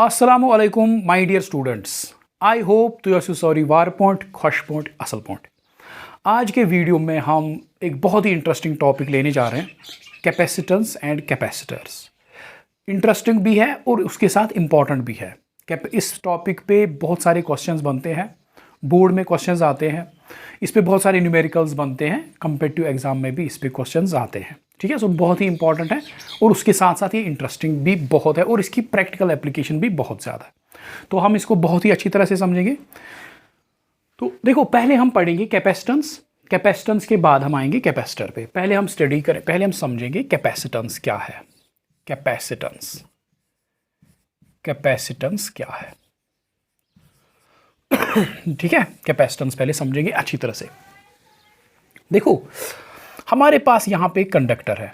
Assalamualaikum my dear students. I hope तुम sorry वार point खुश point असल पॉइंट। आज के वीडियो में हम एक बहुत ही इंटरेस्टिंग टॉपिक लेने जा रहे हैं, कैपेसिटेंस एंड कैपेसिटर्स। इंटरेस्टिंग भी है और उसके साथ इम्पॉर्टेंट भी है। इस टॉपिक पे बहुत सारे क्वेश्चंस बनते हैं, बोर्ड में क्वेश्चंस आते हैं, इस पे बहुत सारे न्यूमेरिकल्स बनते हैं, कम्पिटिटिव एग्जाम में भी इस पे क्वेश्चंस आते हैं। ठीक है, सो बहुत ही इंपॉर्टेंट है और उसके साथ साथ ये इंटरेस्टिंग भी बहुत है और इसकी प्रैक्टिकल एप्लीकेशन भी बहुत ज़्यादा है। तो हम इसको बहुत ही अच्छी तरह से समझेंगे। तो देखो, पहले हम पढ़ेंगे कैपेसिटेंस, कैपेसिटेंस के बाद हम आएंगे कैपेसिटर पे। पहले हम स्टडी करें, पहले हम समझेंगे कैपेसिटेंस क्या है। कैपेसिटेंस, कैपेसिटेंस क्या है ठीक है, कैपेसिटेंस पहले समझेंगे अच्छी तरह से। देखो, हमारे पास यहाँ पे कंडक्टर है,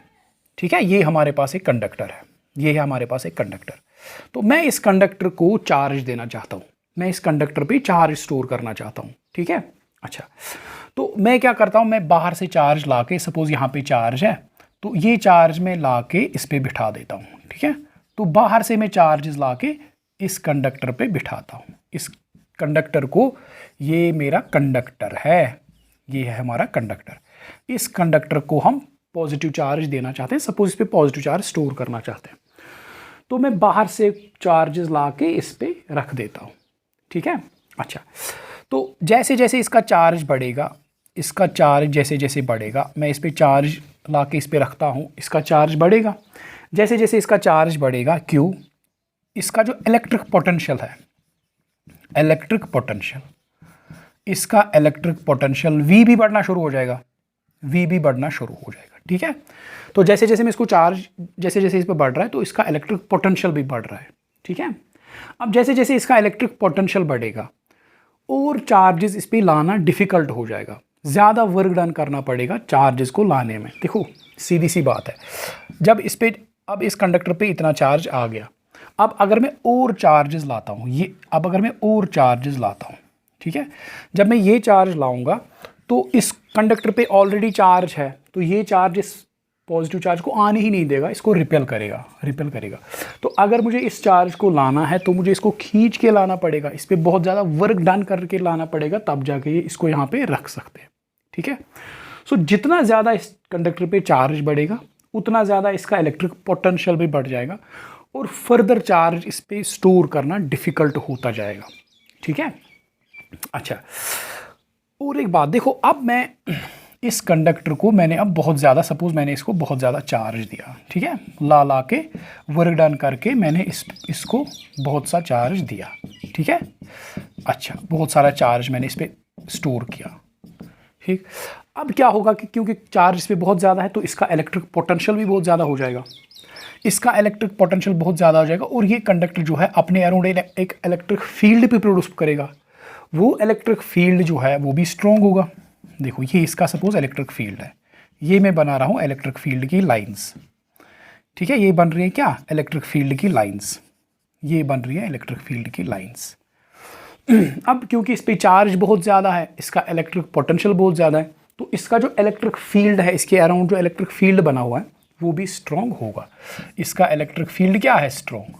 ठीक है, ये हमारे पास एक कंडक्टर है, ये है हमारे पास एक कंडक्टर। तो मैं इस कंडक्टर को चार्ज देना चाहता हूँ, मैं इस कंडक्टर पे चार्ज स्टोर करना चाहता हूँ। ठीक है, अच्छा, तो मैं क्या करता हूँ, मैं बाहर से चार्ज ला के, सपोज यहाँ पे चार्ज है तो ये चार्ज मैं ला के इस पर बिठा देता हूँ। ठीक है, तो बाहर से मैं चार्जेस ला के इस कंडक्टर पे बिठाता हूँ। इस कंडक्टर को, ये मेरा कंडक्टर है, ये है हमारा कंडक्टर। इस कंडक्टर को हम पॉजिटिव चार्ज देना चाहते हैं, सपोज इस पे पॉजिटिव चार्ज स्टोर करना चाहते हैं, तो मैं बाहर से चार्जेस ला के इस पे रख देता हूँ। ठीक है, अच्छा, तो जैसे जैसे इसका चार्ज बढ़ेगा, इसका चार्ज जैसे जैसे बढ़ेगा, मैं इस पे चार्ज ला के इस पे रखता हूँ, इसका चार्ज बढ़ेगा। जैसे जैसे इसका चार्ज बढ़ेगा, क्यों, इसका जो इलेक्ट्रिक पोटेंशियल है, इलेक्ट्रिक पोटेंशियल, इसका इलेक्ट्रिक पोटेंशियल V भी बढ़ना शुरू हो जाएगा, V भी बढ़ना शुरू हो जाएगा। ठीक है, तो जैसे जैसे मैं इसको चार्ज, जैसे जैसे इस पर बढ़ रहा है तो इसका इलेक्ट्रिक पोटेंशियल भी बढ़ रहा है। ठीक है, अब जैसे जैसे इसका इलेक्ट्रिक पोटेंशियल बढ़ेगा और चार्जेस इस पर लाना डिफ़िकल्ट हो जाएगा, ज़्यादा वर्क डन करना पड़ेगा चार्जेस को लाने में। देखो, सीधी सी बात है, जब इस पर, अब इस कंडक्टर पे इतना चार्ज आ गया, अब अगर मैं और चार्जेस लाता हूँ, ये, अब अगर मैं और चार्जेस लाता हूँ, ठीक है, जब मैं ये चार्ज लाऊंगा तो इस कंडक्टर पे ऑलरेडी चार्ज है, तो ये चार्ज इस पॉजिटिव चार्ज को आने ही नहीं देगा, इसको रिपेल करेगा, रिपेल करेगा। तो अगर मुझे इस चार्ज को लाना है तो मुझे इसको खींच के लाना पड़ेगा, इस पर बहुत ज़्यादा वर्क डन करके लाना पड़ेगा, तब जाके ये इसको यहाँ पे रख सकते हैं। ठीक है, सो जितना ज़्यादा इस कंडक्टर पे चार्ज बढ़ेगा उतना ज़्यादा इसका इलेक्ट्रिक पोटेंशियल भी बढ़ जाएगा और फर्दर चार्ज इस पर स्टोर करना डिफ़िकल्ट होता जाएगा। ठीक है, अच्छा, और एक बात देखो, अब मैं इस कंडक्टर को, मैंने अब बहुत ज़्यादा, सपोज मैंने इसको बहुत ज़्यादा चार्ज दिया, ठीक है, ला ला के वर्क डन करके मैंने इसको बहुत सा चार्ज दिया। ठीक है, अच्छा, बहुत सारा चार्ज मैंने इस पर स्टोर किया। ठीक, अब क्या होगा कि क्योंकि चार्ज इस पर बहुत ज़्यादा है तो इसका इलेक्ट्रिक पोटेंशियल भी बहुत ज़्यादा हो जाएगा, इसका इलेक्ट्रिक पोटेंशियल बहुत ज़्यादा हो जाएगा और ये कंडक्टर जो है अपने अराउंड एक इलेक्ट्रिक फील्ड भी प्रोड्यूस करेगा। वो इलेक्ट्रिक फील्ड जो है वो भी स्ट्रॉन्ग होगा। देखो, ये इसका सपोज इलेक्ट्रिक फील्ड है, ये मैं बना रहा हूँ इलेक्ट्रिक फील्ड की लाइंस। ठीक है, ये बन रही है क्या, इलेक्ट्रिक फील्ड की लाइंस, ये बन रही है इलेक्ट्रिक फील्ड की लाइंस। अब क्योंकि इस पर चार्ज बहुत ज़्यादा है, इसका इलेक्ट्रिक पोटेंशियल बहुत ज़्यादा है, तो इसका जो इलेक्ट्रिक फील्ड है, इसके अराउंड जो इलेक्ट्रिक फील्ड बना हुआ है वो भी स्ट्रॉन्ग होगा। इसका इलेक्ट्रिक फील्ड क्या है, स्ट्रॉन्ग,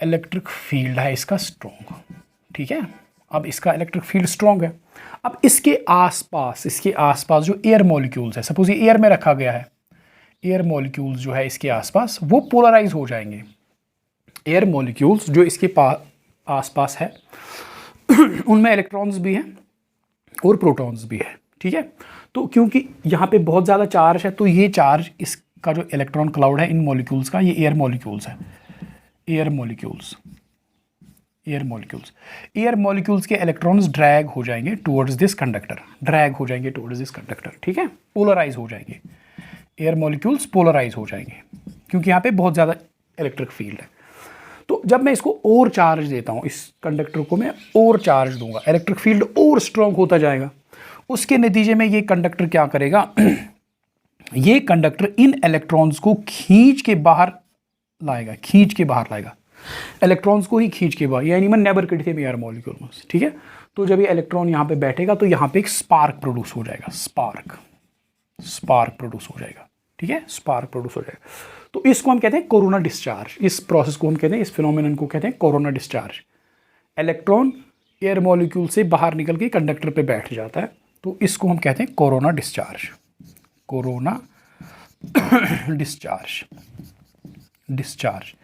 इलेक्ट्रिक फील्ड है इसका स्ट्रॉन्ग। ठीक है, अब इसका इलेक्ट्रिक फील्ड स्ट्रॉन्ग है। अब इसके आसपास जो एयर मॉलिक्यूल्स है, सपोज ये एयर में रखा गया है, एयर मॉलिक्यूल्स जो है इसके आसपास वो पोलराइज हो जाएंगे। एयर मॉलिक्यूल्स जो इसके आसपास है उनमें इलेक्ट्रॉन्स भी हैं और प्रोटॉन्स भी है। ठीक है, तो क्योंकि यहाँ पे बहुत ज़्यादा चार्ज है तो ये चार्ज, इसका जो इलेक्ट्रॉन क्लाउड है इन मॉलिक्यूल्स का, ये एयर मॉलिक्यूल्स है, air molecules, air molecules, air molecules के इलेक्ट्रॉन्स ड्रैग हो जाएंगे टुवर्ड्स दिस कंडक्टर, ड्रैग हो जाएंगे टुवर्ड्स दिस कंडक्टर। ठीक है, पोलराइज हो जाएंगे, एयर मॉलिक्यूल्स पोलराइज हो जाएंगे क्योंकि यहाँ पे बहुत ज़्यादा इलेक्ट्रिक फील्ड है। तो जब मैं इसको और चार्ज देता हूँ, इस कंडक्टर को मैं और चार्ज दूंगा, इलेक्ट्रिक फील्ड और स्ट्रॉन्ग होता जाएगा। उसके नतीजे में ये कंडक्टर क्या करेगा ये कंडक्टर इन इलेक्ट्रॉन्स को खींच के बाहर लाएगा, खींच के बाहर लाएगा, इलेक्ट्रॉन्स को ही खींच के बाहर, यानी मैं नेबर कट थे एयर मॉलिक्यूल। ठीक है, तो जब ये इलेक्ट्रॉन यहाँ पे बैठेगा तो यहाँ पे एक स्पार्क प्रोड्यूस हो जाएगा, स्पार्क प्रोड्यूस हो जाएगा। ठीक है, स्पार्क प्रोड्यूस हो जाएगा। तो इसको हम कहते हैं कोरोना डिस्चार्ज, इस प्रोसेस को हम कहते हैं, इस फिनोमिनन को कहते हैं corona discharge. Electron air molecule से बाहर निकल के कंडक्टर पे बैठ जाता है, तो इसको हम कहते हैं कोरोना डिस्चार्ज, कोरोना डिस्चार्ज।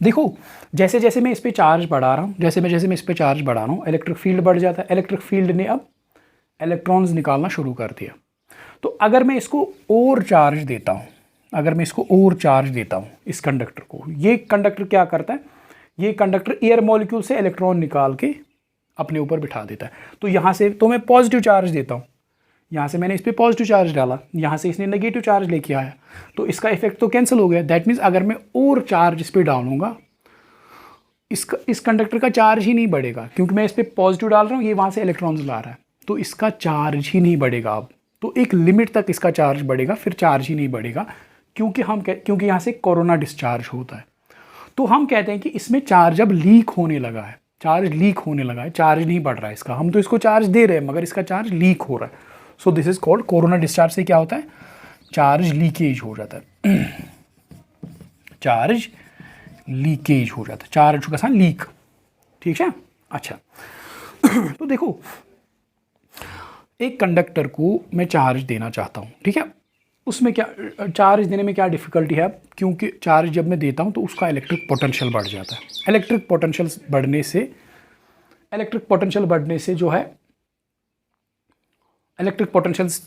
देखो जैसे जैसे मैं इस पे चार्ज बढ़ा रहा हूँ, जैसे मैं इस पे चार्ज बढ़ा रहा हूँ, इलेक्ट्रिक फील्ड बढ़ जाता है। इलेक्ट्रिक फील्ड ने अब इलेक्ट्रॉन्स निकालना शुरू कर दिया। तो अगर मैं इसको और चार्ज देता हूँ, इस कंडक्टर को, ये कंडक्टर क्या करता है, ये कंडक्टर एयर मॉलिक्यूल से इलेक्ट्रॉन निकाल के अपने ऊपर बिठा देता है। तो यहाँ से तो मैं पॉजिटिव चार्ज देता हूँ, यहाँ से मैंने इस पर पॉजिटिव चार्ज डाला, यहाँ से इसने नेगेटिव चार्ज लेके आया, तो इसका इफेक्ट तो कैंसिल हो गया। दैट मीन्स अगर मैं और चार्ज इस पर डालूंगा, इस कंडक्टर का चार्ज ही नहीं बढ़ेगा, क्योंकि मैं इस पर पॉजिटिव डाल रहा हूँ, ये वहाँ से इलेक्ट्रॉन्स ला रहा है, तो इसका चार्ज ही नहीं बढ़ेगा अब। तो एक लिमिट तक इसका चार्ज बढ़ेगा, फिर चार्ज ही नहीं बढ़ेगा, क्योंकि यहाँ से कोरोना डिस्चार्ज होता है। तो हम कहते हैं कि इसमें चार्ज अब लीक होने लगा है, चार्ज नहीं बढ़ रहा है इसका। हम तो इसको चार्ज दे रहे हैं मगर इसका चार्ज लीक हो रहा है। So this is called corona discharge. से क्या होता है, चार्ज लीकेज हो जाता है, चार्ज लीकेज हो जाता है, चार्ज का साइन लीक, ठीक है। अच्छा तो देखो एक कंडक्टर को मैं चार्ज देना चाहता हूँ, ठीक है, उसमें क्या चार्ज देने में क्या डिफ़िकल्टी है, क्योंकि चार्ज जब मैं देता हूँ तो उसका इलेक्ट्रिक पोटेंशियल बढ़ जाता है। इलेक्ट्रिक पोटेंशियल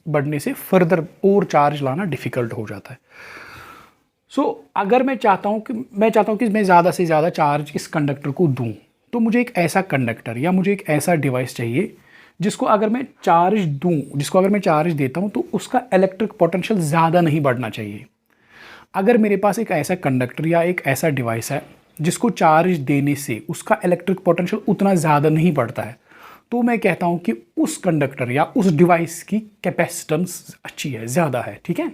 बढ़ने से फर्दर और चार्ज लाना डिफ़िकल्ट हो जाता है। सो अगर मैं चाहता हूँ कि मैं ज़्यादा से ज़्यादा चार्ज इस कंडक्टर को दूँ, तो मुझे एक ऐसा कंडक्टर या मुझे एक ऐसा डिवाइस चाहिए जिसको अगर मैं चार्ज देता हूँ तो उसका इलेक्ट्रिक पोटेंशियल ज़्यादा नहीं बढ़ना चाहिए। अगर मेरे पास एक ऐसा कंडक्टर या एक ऐसा डिवाइस है जिसको चार्ज देने से उसका इलेक्ट्रिक पोटेंशियल उतना ज़्यादा नहीं बढ़ता है, तो मैं कहता हूँ कि उस कंडक्टर या उस डिवाइस की कैपेसिटेंस अच्छी है, ज़्यादा है, ठीक है,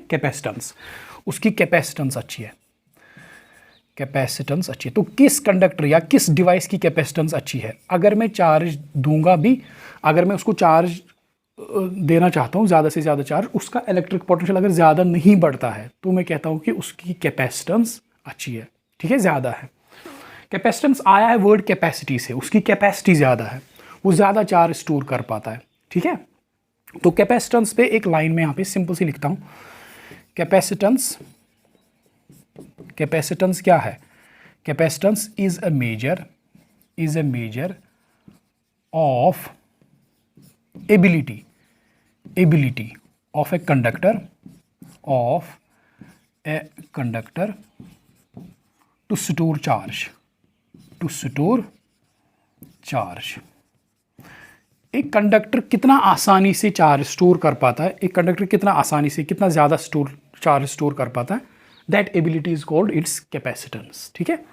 उसकी कैपेसिटेंस अच्छी है। तो किस कंडक्टर या किस डिवाइस की कैपेसिटेंस अच्छी है, अगर मैं चार्ज दूंगा भी, अगर मैं उसको चार्ज देना चाहता हूँ ज़्यादा से ज़्यादा चार्ज, उसका इलेक्ट्रिक पोटेंशियल अगर ज़्यादा नहीं बढ़ता है, तो मैं कहता हूँ कि उसकी कैपेसिटेंस अच्छी है, ठीक है, ज़्यादा है। कैपेसिटेंस आया है वर्ड कैपेसिटी से, उसकी कैपेसिटी ज़्यादा है, वो ज़्यादा चार्ज स्टोर कर पाता है, ठीक है। तो कैपेसिटेंस पे एक लाइन में यहाँ पे सिंपल सी लिखता हूँ, कैपेसिटेंस क्या है, capacitance is a measure of ability of a conductor to store charge। एक कंडक्टर कितना आसानी से चार्ज स्टोर कर पाता है, कितना ज़्यादा चार्ज स्टोर कर पाता है, that ability is called its capacitance, ठीक है।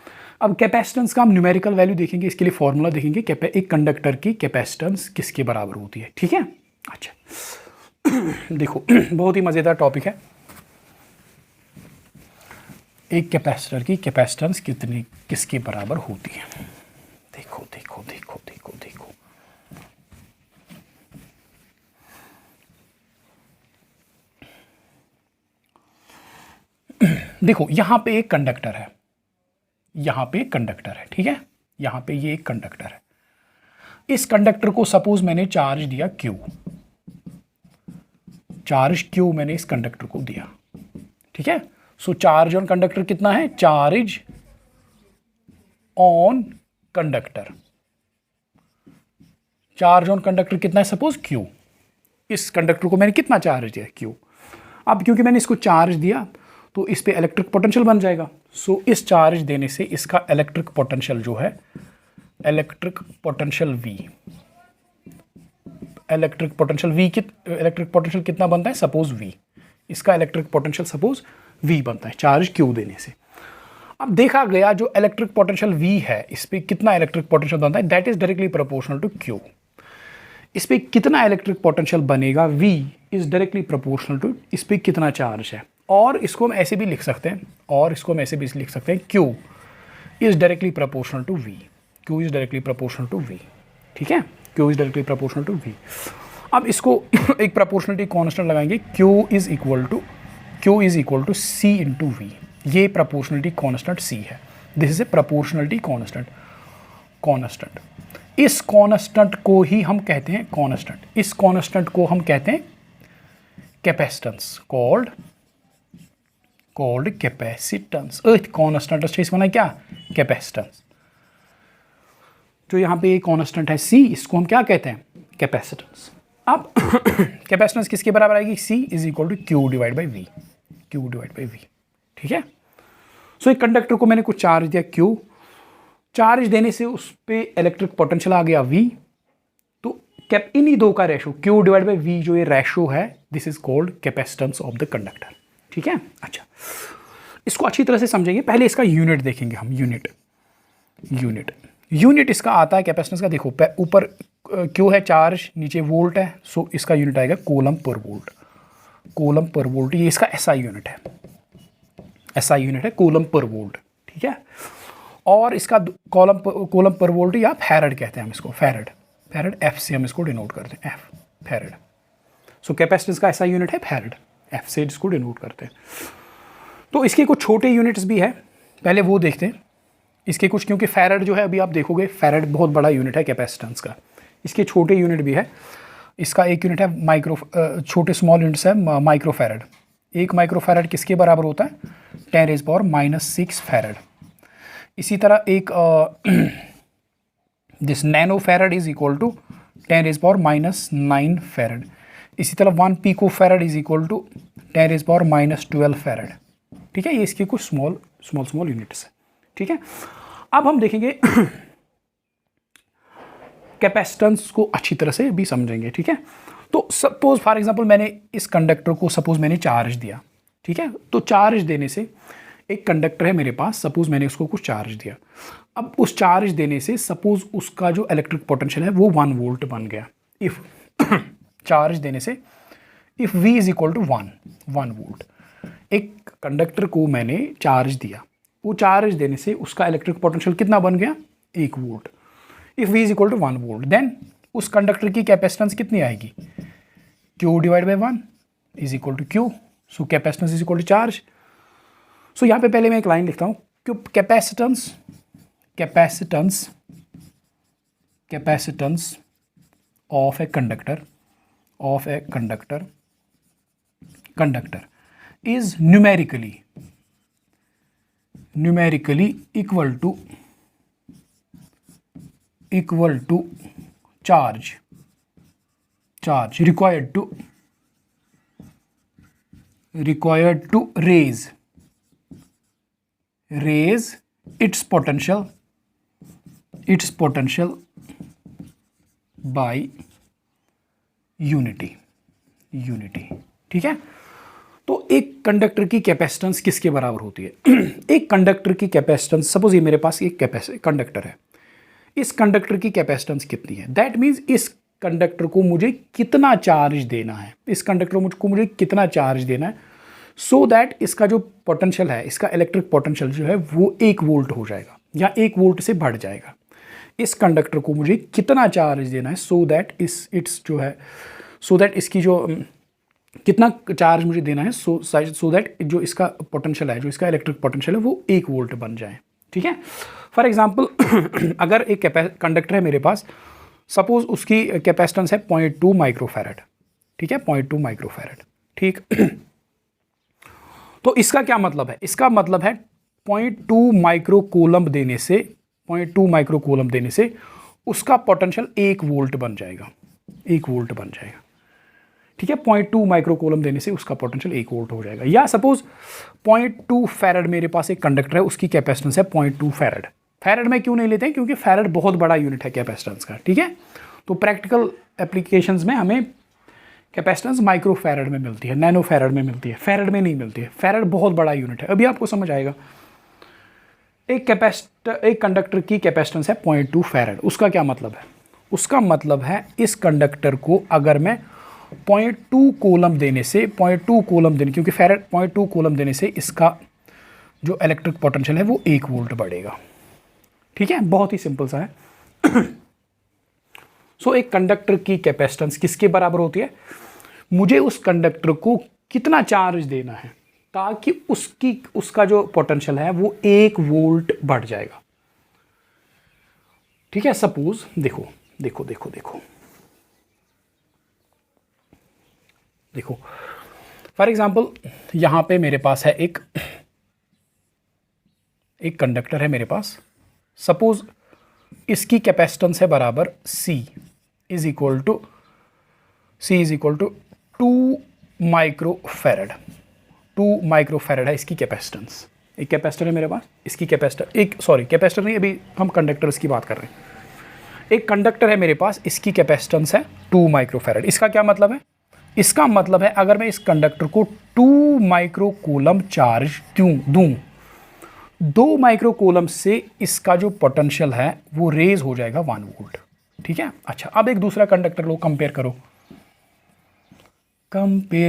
अब कैपेसिटेंस का हम न्यूमेरिकल वैल्यू देखेंगे, इसके लिए फॉर्मूला देखेंगे, एक कंडक्टर की कैपेसिटेंस किसके बराबर होती है, ठीक है। अच्छा देखो बहुत ही मज़ेदार टॉपिक है, एक कैपेसिटर की कैपेसिटेंस किसके बराबर होती है। देखो देखो यहाँ पे एक कंडक्टर है, ठीक है, यहाँ पे ये एक कंडक्टर है। इस कंडक्टर को सपोज मैंने चार्ज दिया Q मैंने इस कंडक्टर को दिया, ठीक है। सो चार्ज ऑन कंडक्टर कितना है, चार्ज ऑन कंडक्टर कितना है, सपोज Q। इस कंडक्टर को मैंने कितना चार्ज दिया, Q। अब क्योंकि मैंने इसको चार्ज दिया तो इस पे इलेक्ट्रिक पोटेंशियल बन जाएगा। सो इस चार्ज देने से इसका इलेक्ट्रिक पोटेंशियल जो है, इलेक्ट्रिक पोटेंशियल कितना बनता है, सपोज V। इसका इलेक्ट्रिक पोटेंशियल सपोज V बनता है चार्ज Q देने से। अब देखा गया जो इलेक्ट्रिक पोटेंशियल V है, इस पे कितना इलेक्ट्रिक पोटेंशियल बनता है, that is directly proportional to Q। इस पे कितना इलेक्ट्रिक पोटेंशियल बनेगा, V is directly proportional to इस पे कितना चार्ज है। और इसको हम ऐसे भी लिख सकते हैं, Q is directly proportional to V, ठीक है, Q is directly proportional to V। अब इसको एक प्रोपोर्शनलिटी कांस्टेंट लगाएंगे, Q is equal to Q is equal to C into V. ये प्रोपोर्शनलिटी कॉन्स्टेंट C है। This is a proportionality constant. इस constant को ही हम कहते हैं कॉन्स्टेंट। इस कॉन्स्टेंट को हम कहते हैं कैपेसिटेंस, कॉल्ड कैपेसिटेंस। कॉन्स्टेंट वना क्या, कैपेसिटेंस। जो यहाँ पे कॉन्स्टेंट है C, इसको हम क्या कहते हैं, कैपेसिटेंस। अब कैपेसिटेंस किसके बराबर आएगी, C is equal to Q divide by V, ठीक है। सो एक कंडक्टर को मैंने कुछ चार्ज दिया Q, चार्ज देने से उस पर इलेक्ट्रिक पोटेंशियल आ गया V। तो इन्हीं दो का ratio Q divide by V, जो ये रेशो है, this is called capacitance of the conductor, ठीक है। अच्छा, इसको अच्छी तरह से समझेंगे। पहले इसका यूनिट देखेंगे हम। यूनिट इसका आता है कैपेसिटेंस का। देखो ऊपर Q है चार्ज, नीचे वोल्ट है, सो इसका यूनिट आएगा कूलम पर वोल्ट। ये इसका SI यूनिट है, कूलम पर वोल्ट, ठीक है। और इसका कूलम पर वोल्ट या फैरड कहते हैं हम इसको, फैरड F से हम इसको डिनोट करते हैं, फैरड। सो कैपेसिटेंस का SI यूनिट है फैरड, F से इसको डिनोट करते हैं। तो इसके कुछ छोटे यूनिट्स भी है, पहले वो देखते हैं इसके कुछ, क्योंकि फैरड जो है, अभी आप देखोगे फैरड बहुत बड़ा यूनिट है कैपेसिटेंस का। इसके छोटे यूनिट भी है। इसका एक यूनिट है छोटे स्मॉल यूनिट्स है माइक्रोफैरड। एक माइक्रोफैरड किसके बराबर होता है, 10⁻⁻⁶ फैरड। इसी तरह एक this nano farad is equal to 10⁻⁹ farad. इसी तरह 1 pico farad is equal to 10⁻12 farad, ठीक है। ये इसके कुछ स्मॉल यूनिट्स है, ठीक है। अब हम देखेंगे कैपेसिटेंस को अच्छी तरह से भी समझेंगे, ठीक है। तो सपोज फॉर एग्जांपल मैंने इस कंडक्टर को मैंने चार्ज दिया, ठीक है। तो चार्ज देने से, एक कंडक्टर है मेरे पास, सपोज मैंने उसको कुछ चार्ज दिया। अब उस चार्ज देने से सपोज उसका जो इलेक्ट्रिक पोटेंशियल है वो 1 वोल्ट बन गया। इफ चार्ज देने से if V is equal to 1 volt, एक कंडक्टर को मैंने चार्ज दिया, वो चार्ज देने से उसका इलेक्ट्रिक पोटेंशियल कितना बन गया, 1 volt. If V is equal to 1 volt, then उस कंडक्टर की कैपेसिटेंस कितनी आएगी, Q divide by 1 is equal to Q। So capacitance is equal to charge. So यहाँ पे पहले मैं एक लाइन लिखता हूँ, capacitance of a conductor is numerically equal to charge required to raise its potential by unity, ठीक है। तो एक कंडक्टर की कैपेसिटेंस किसके बराबर होती है, एक कंडक्टर की कैपेसिटेंस, सपोज ये मेरे पास एक कंडक्टर है, इस कंडक्टर की कैपेसिटेंस कितनी है, दैट मीन्स इस कंडक्टर को मुझे कितना चार्ज देना है, मुझे कितना चार्ज देना है, सो दैट इसका जो पोटेंशियल है, इसका इलेक्ट्रिक पोटेंशियल जो है वो 1 वोल्ट हो जाएगा या 1 वोल्ट से बढ़ जाएगा। इस कंडक्टर को मुझे कितना चार्ज देना है, सो दैट इसकी जो कितना चार्ज मुझे देना है, सो दैट जो इसका पोटेंशियल है, जो इसका इलेक्ट्रिक पोटेंशियल है वो 1 वोल्ट बन जाए, ठीक है। फॉर एग्जांपल अगर एक कंडक्टर है मेरे पास, सपोज उसकी कैपेसिटेंस है 0.2 माइक्रोफैरड, ठीक है, 0.2 माइक्रोफैरड, ठीक। तो इसका क्या मतलब है, इसका मतलब है 0.2 माइक्रोकूलम देने से उसका पोटेंशियल 1 वोल्ट बन जाएगा, ठीक है। 0.2 माइक्रोकूलम देने से उसका पोटेंशियल 1 वोल्ट हो जाएगा। या सपोज 0.2 फैरड मेरे पास एक कंडक्टर है, उसकी कैपेसिटेंस है 0.2 फैरड। फैरड में क्यों नहीं लेते हैं, क्योंकि फैरड बहुत बड़ा यूनिट है कैपेसिटेंस का, ठीक है। तो प्रैक्टिकल एप्लीकेशंस में हमें कैपेसिटेंस माइक्रो फैरड में मिलती है, नैनो फैरड में मिलती है, फैरड में नहीं मिलती है। फैरड बहुत बड़ा यूनिट है, अभी आपको समझ आएगा। एक कंडक्टर की कैपेसिटेंस है 0.2 फैरड। उसका क्या मतलब है, उसका मतलब है इस कंडक्टर को अगर मैं 0.2 कूलम देने, क्योंकि फैरड 0.2 कूलम देने से इसका जो इलेक्ट्रिक पोटेंशियल है वो 1 वोल्ट बढ़ेगा, ठीक है। बहुत ही सिंपल सा है। सो एक कंडक्टर की कैपेसिटेंस किसके बराबर होती है, मुझे उस कंडक्टर को कितना चार्ज देना है, ताकि उसका जो पोटेंशियल है वो 1 वोल्ट बढ़ जाएगा। ठीक है, सपोज देखो देखो देखो देखो देखो, फॉर एग्जांपल यहां पे मेरे पास है एक कंडक्टर है मेरे पास। सपोज इसकी कैपेसिटेंस है बराबर C is equal to 2 microfarad. 2 microfarad है इसकी कैपेसिटेंस। एक कैपेसिटर है मेरे पास, इसकी कैपेसिटर नहीं, अभी हम कंडक्टर्स की बात कर रहे हैं। एक कंडक्टर है मेरे पास, इसकी कैपेसिटेंस है 2 माइक्रोफैरड। इसका क्या मतलब है? इसका मतलब है अगर मैं इस कंडक्टर को 2 माइक्रोकूलम चार्ज दूं, 2 माइक्रोकूलम से इसका जो पोटेंशियल है वो रेज हो जाएगा 1 वोल्ट। ठीक है, अच्छा अब एक दूसरा कंडक्टर लो, कंपेयर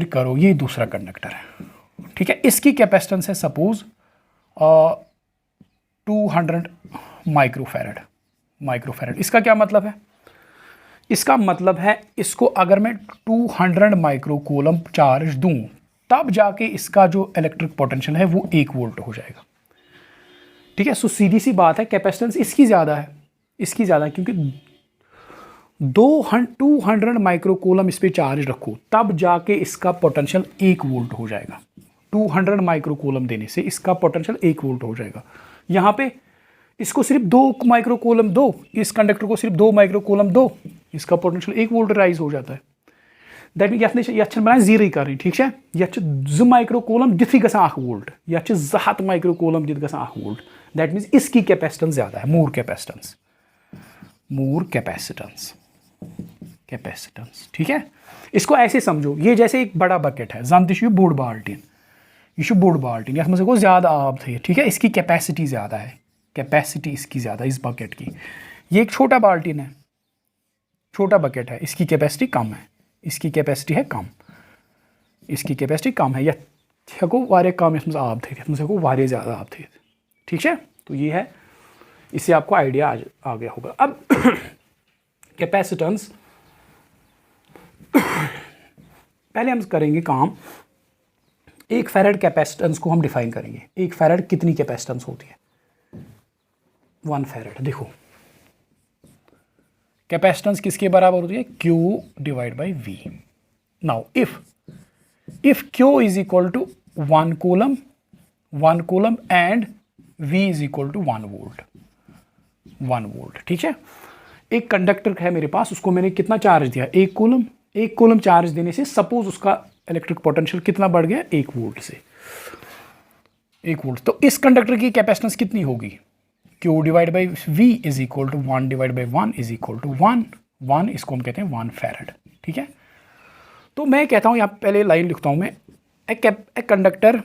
करो, ये दूसरा कंडक्टर है। ठीक है, इसकी कैपेसिटेंस है सपोज 200 माइक्रोफैरड। इसका क्या मतलब है? इसका मतलब है इसको अगर मैं 200 माइक्रोकूलम चार्ज दूं तब जाके इसका जो इलेक्ट्रिक पोटेंशियल है वो 1 वोल्ट हो जाएगा। ठीक है, सो सीधी सी बात है, कैपेसिटेंस इसकी ज़्यादा है, क्योंकि 200 माइक्रोकूलम इस पर चार्ज रखो तब जाके इसका पोटेंशियल 1 वोल्ट हो जाएगा। 200 माइक्रोकूलम देने से इसका पोटेंशियल 1 वोल्ट हो जाएगा। यहाँ पे इसको सिर्फ 2 माइक्रोकूलम दो, इस कंडक्टर को सिर्फ 2 माइक्रोकूलम दो, इसका पोटेंशियल 1 वोल्ट राइज हो जाता है। दैट मीन ये बनाए 0 कर, ठीक है, ये 2 माइक्रोकूलम दिथी गसान 1 वोल्ट, ये 200 माइक्रोकूलम दिथ गसान 1 वोल्ट। दैट मीन इसकी कैपेसिटेंस ज़्यादा है, मोर कैपेसिटेंस। ठीक है, इसको ऐसे समझो, ये जैसे एक बड़ा बकेट है, जन तू बोड़ बाल्टीन, यह बोड़ बाल्टीन, यथ मो ज़्यादा आब थे। ठीक है, इसकी कैपेसिटी ज़्यादा है, कैपेसिटी इसकी ज़्यादा इस बकेट की। ये एक छोटा बाल्टीन है, छोटा बकेट है, इसकी कैपेसिटी कम है, इसकी कैपेसिटी है कम, इसकी कैपेसिटी कम है, यह हेको वारे कम इसमें आब थे, यथ हेको वारे ज़्यादा आब थे। ठीक है, तो ये है, इससे आपको आइडिया आ गया होगा। अब कैपेसिटेंस पहले हम करेंगे काम, 1 फैरड कैपेसिटेंस को हम डिफाइन करेंगे। 1 फैरड कितनी कैपेसिटेंस होती है? 1 फैरड। देखो कैपेसिटेंस किसके बराबर होती है? Q divide by V। Now if Q is equal to 1 coulomb and V is equal to 1 volt. ठीक है, एक कंडक्टर है मेरे पास, उसको मैंने कितना चार्ज दिया? 1 कूलम चार्ज देने से सपोज उसका इलेक्ट्रिक पोटेंशियल कितना बढ़ गया? 1 वोल्ट से 1 वोल्ट। तो इस कंडक्टर की कैपेसिटेंस कितनी होगी? Q divide by V is equal to 1 divide by 1 is equal to 1, इसको हम कहते हैं 1 फैरड। ठीक है, तो मैं कहता हूं, यहाँ पहले लाइन लिखता हूं मैं, ए conductor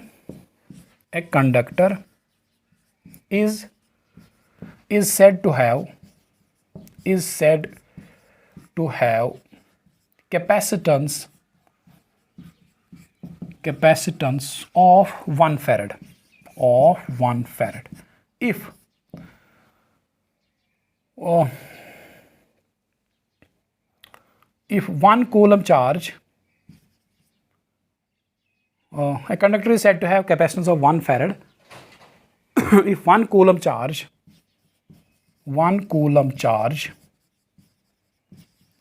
is said to have capacitance of 1 farad if if 1 coulomb charge, a conductor is said to have capacitance of 1 farad if 1 coulomb charge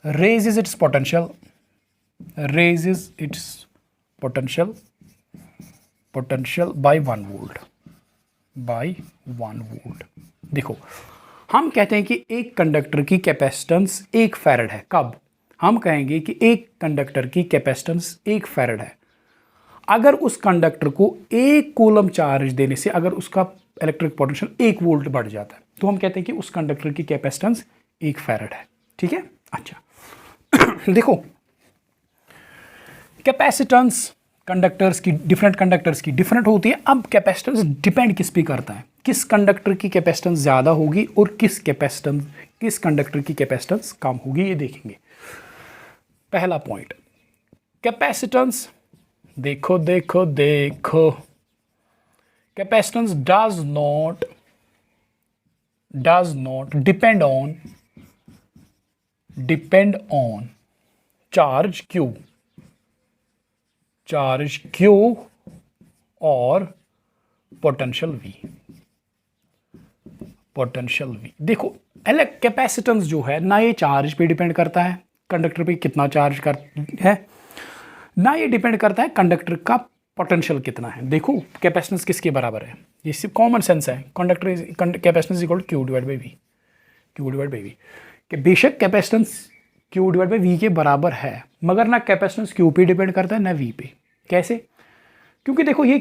raises its potential by 1 volt. देखो, हम कहते हैं कि एक कंडक्टर की कैपेसिटेंस 1 फैरड है। कब हम कहेंगे कि एक कंडक्टर की कैपेसिटेंस 1 फैरड है? अगर उस कंडक्टर को 1 कूलम चार्ज देने से अगर उसका इलेक्ट्रिक पोटेंशियल 1 वोल्ट बढ़ जाता है तो हम कहते हैं कि उस कंडक्टर की कैपेसिटेंस 1 फैरड है। ठीक है, अच्छा देखो, कैपेसिटेंस डिफरेंट कंडक्टर्स की डिफरेंट होती है। अब कैपेसिटेंस डिपेंड किस पे करता है? किस कंडक्टर की कैपेसिटेंस ज़्यादा होगी और किस कंडक्टर की कैपेसिटेंस कम होगी, ये देखेंगे। पहला पॉइंट, कैपेसिटेंस, देखो capacitance does not depend on charge Q और पोटेंशियल V। पोटेंशियल V देखो, कैपेसिटेंस जो है ना ये चार्ज पे डिपेंड करता है, कंडक्टर पे कितना चार्ज कर है, ना ये डिपेंड करता है कंडक्टर का पोटेंशियल कितना है। देखो कैपेसिटेंस किसके बराबर है, ये सिर्फ कॉमन सेंस है, conductor capacitance equal to Q divide by V. कि बेशक capacitance Q divide by V के बराबर है, मगर ना कैपेसिटेंस क्यू पे डिपेंड करता है ना वी पे। कैसे? क्योंकि देखो ये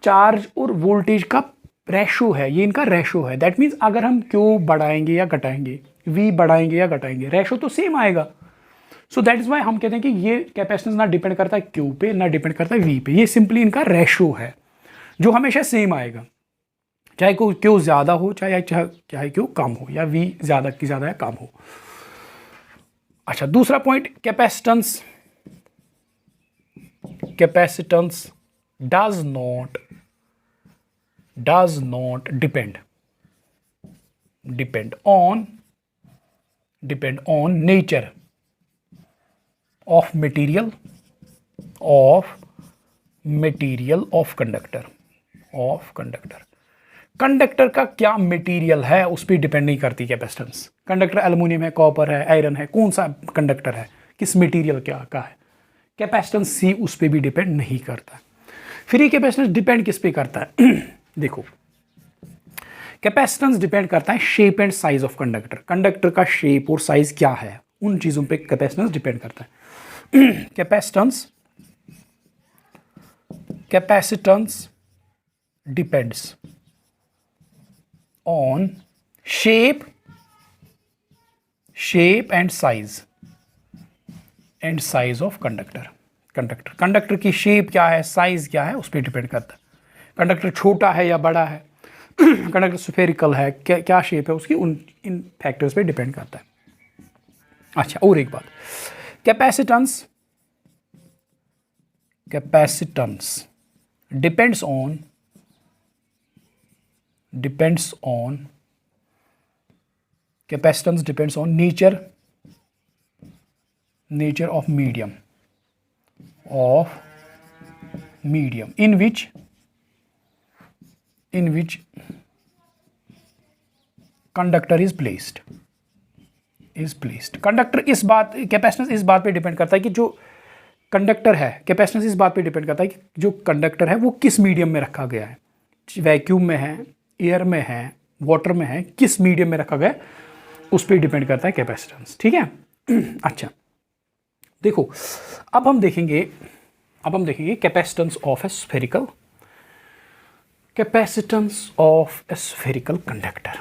चार्ज और वोल्टेज का रेशो है, ये इनका रेशो है। दैट मीन्स अगर हम क्यू बढ़ाएंगे या घटाएंगे, वी बढ़ाएंगे या घटाएंगे, रेशो तो सेम आएगा। सो दैट इज वाई हम कहते हैं कि ये कैपेसिटेंस ना डिपेंड करता है क्यू पे ना डिपेंड करता है वी पे, ये सिंपली इनका रेशो है जो हमेशा सेम आएगा, चाहे क्यू ज़्यादा हो चाहे क्यू कम हो, या वी ज़्यादा की ज़्यादा या कम हो। अच्छा, दूसरा point, capacitance does not depend on nature of material of conductor. Conductor का क्या मटेरियल है उस पर डिपेंड नहीं करती कैपेसिटेंस। कंडक्टर एल्युमिनियम है, कॉपर है, आयरन है, कौन सा कंडक्टर है, किस मटेरियल क्या का है, कैपेसिटेंस सी उस पर भी डिपेंड नहीं करता। फिर ये कैपेसिटेंस डिपेंड किस पे करता है? देखो, कैपेसिटेंस डिपेंड करता है shape and size of conductor. Conductor का शेप और साइज क्या है, उन चीज़ों पे कैपेसिटेंस डिपेंड करता है। Capacitance depends on shape and size of conductor की शेप क्या है, साइज क्या है, उस पर डिपेंड करता है। कंडक्टर छोटा है या बड़ा है, कंडक्टर स्फेरिकल है, क्या शेप है उसकी, इन फैक्टर्स पे डिपेंड करता है। अच्छा, और एक बात, capacitance depends on nature of medium in which conductor is placed। Conductor capacitance इस बात पे डिपेंड करता है कि जो कंडक्टर है, कैपेसिटेंस इस बात पे डिपेंड करता है कि जो कंडक्टर है वो किस मीडियम में रखा गया है, वैक्यूम में है, एयर में है, वाटर में है, किस मीडियम में रखा गया उस पर डिपेंड करता है कैपेसिटेंस। ठीक है। अच्छा, देखो अब हम देखेंगे capacitance of a spherical conductor.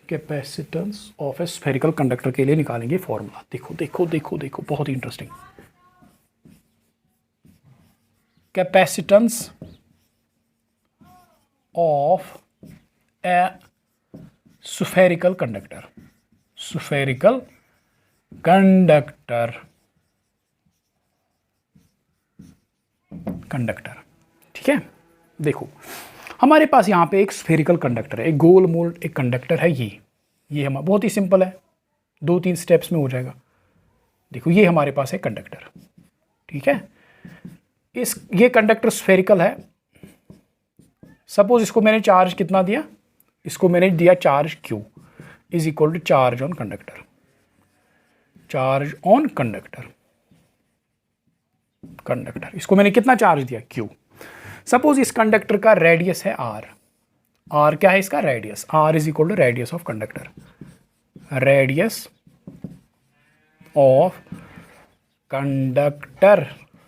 Capacitance of a spherical conductor के लिए निकालेंगे फॉर्मूला। देखो बहुत ही interesting. Capacitance of a spherical conductor. ठीक है, देखो हमारे पास यहाँ पे एक स्फेरिकल कंडक्टर है, एक गोल मोल्ड एक कंडक्टर है। ये हमारा बहुत ही सिंपल है, 2-3 स्टेप्स में हो जाएगा। देखो ये हमारे पास है कंडक्टर। ठीक है, ये कंडक्टर स्फेरिकल है। सपोज इसको मैंने चार्ज कितना दिया, इसको मैंने दिया charge Q is equal to charge on conductor. इसको मैंने कितना चार्ज दिया, Q। सपोज इस कंडक्टर का रेडियस है R क्या है इसका radius, R is equal to radius of conductor,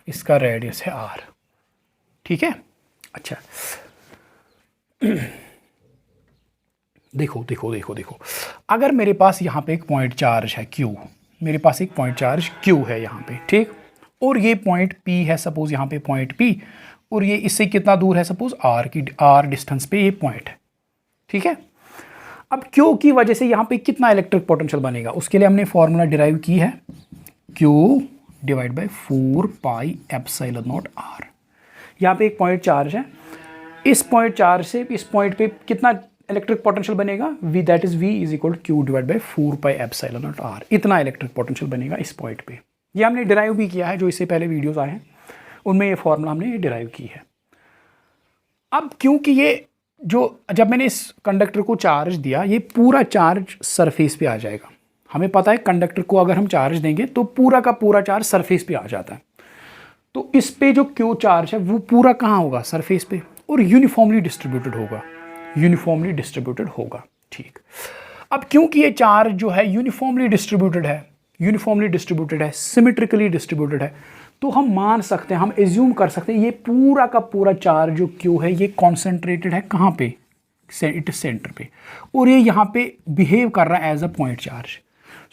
इसका रेडियस है R। ठीक है। अच्छा, देखो अगर मेरे पास यहाँ पे एक पॉइंट चार्ज है Q, मेरे पास एक पॉइंट चार्ज Q है यहाँ पे, ठीक, और ये पॉइंट P है, सपोज यहाँ पे पॉइंट P, और ये इससे कितना दूर है, सपोज R डिस्टेंस पे ये पॉइंट है। ठीक है, अब Q की वजह से यहाँ पे कितना इलेक्ट्रिक पोटेंशियल बनेगा, उसके लिए हमने फॉर्मूला डिराइव की है, Q डिवाइड बाई 4πε0 R। यहाँ पे एक पॉइंट चार्ज है, इस पॉइंट चार्ज से इस पॉइंट पे कितना इलेक्ट्रिक पोटेंशियल बनेगा, V that is V is equal to Q divide by 4πε0 R। इतना इलेक्ट्रिक पोटेंशियल बनेगा इस पॉइंट पे। ये हमने डिराइव भी किया है, जो इससे पहले वीडियोस आए हैं उनमें ये फॉर्मूला हमने डिराइव की है। अब क्योंकि ये जो जब मैंने इस कंडक्टर को चार्ज दिया, ये पूरा चार्ज सरफेस पे आ जाएगा। हमें पता है कंडक्टर को अगर हम चार्ज देंगे तो पूरा का पूरा चार्ज सरफेस पे आ जाता है। तो इस पे जो क्यू चार्ज है वो पूरा कहाँ होगा, सरफेस पे, और यूनिफॉर्मली डिस्ट्रीब्यूटेड होगा, यूनिफॉर्मली डिस्ट्रीब्यूटेड होगा। ठीक, अब क्योंकि ये चार्ज जो है यूनिफॉर्मली डिस्ट्रीब्यूटेड है, यूनिफॉर्मली डिस्ट्रीब्यूटेड है, सिमेट्रिकली डिस्ट्रीब्यूटेड है, तो हम मान सकते हैं, हम एज्यूम कर सकते हैं ये पूरा का पूरा चार्ज जो क्यू है ये कॉन्सेंट्रेटेड है कहाँ पे, इट सेंटर पे, और ये यहाँ पे बिहेव कर रहा है एज अ पॉइंट चार्ज।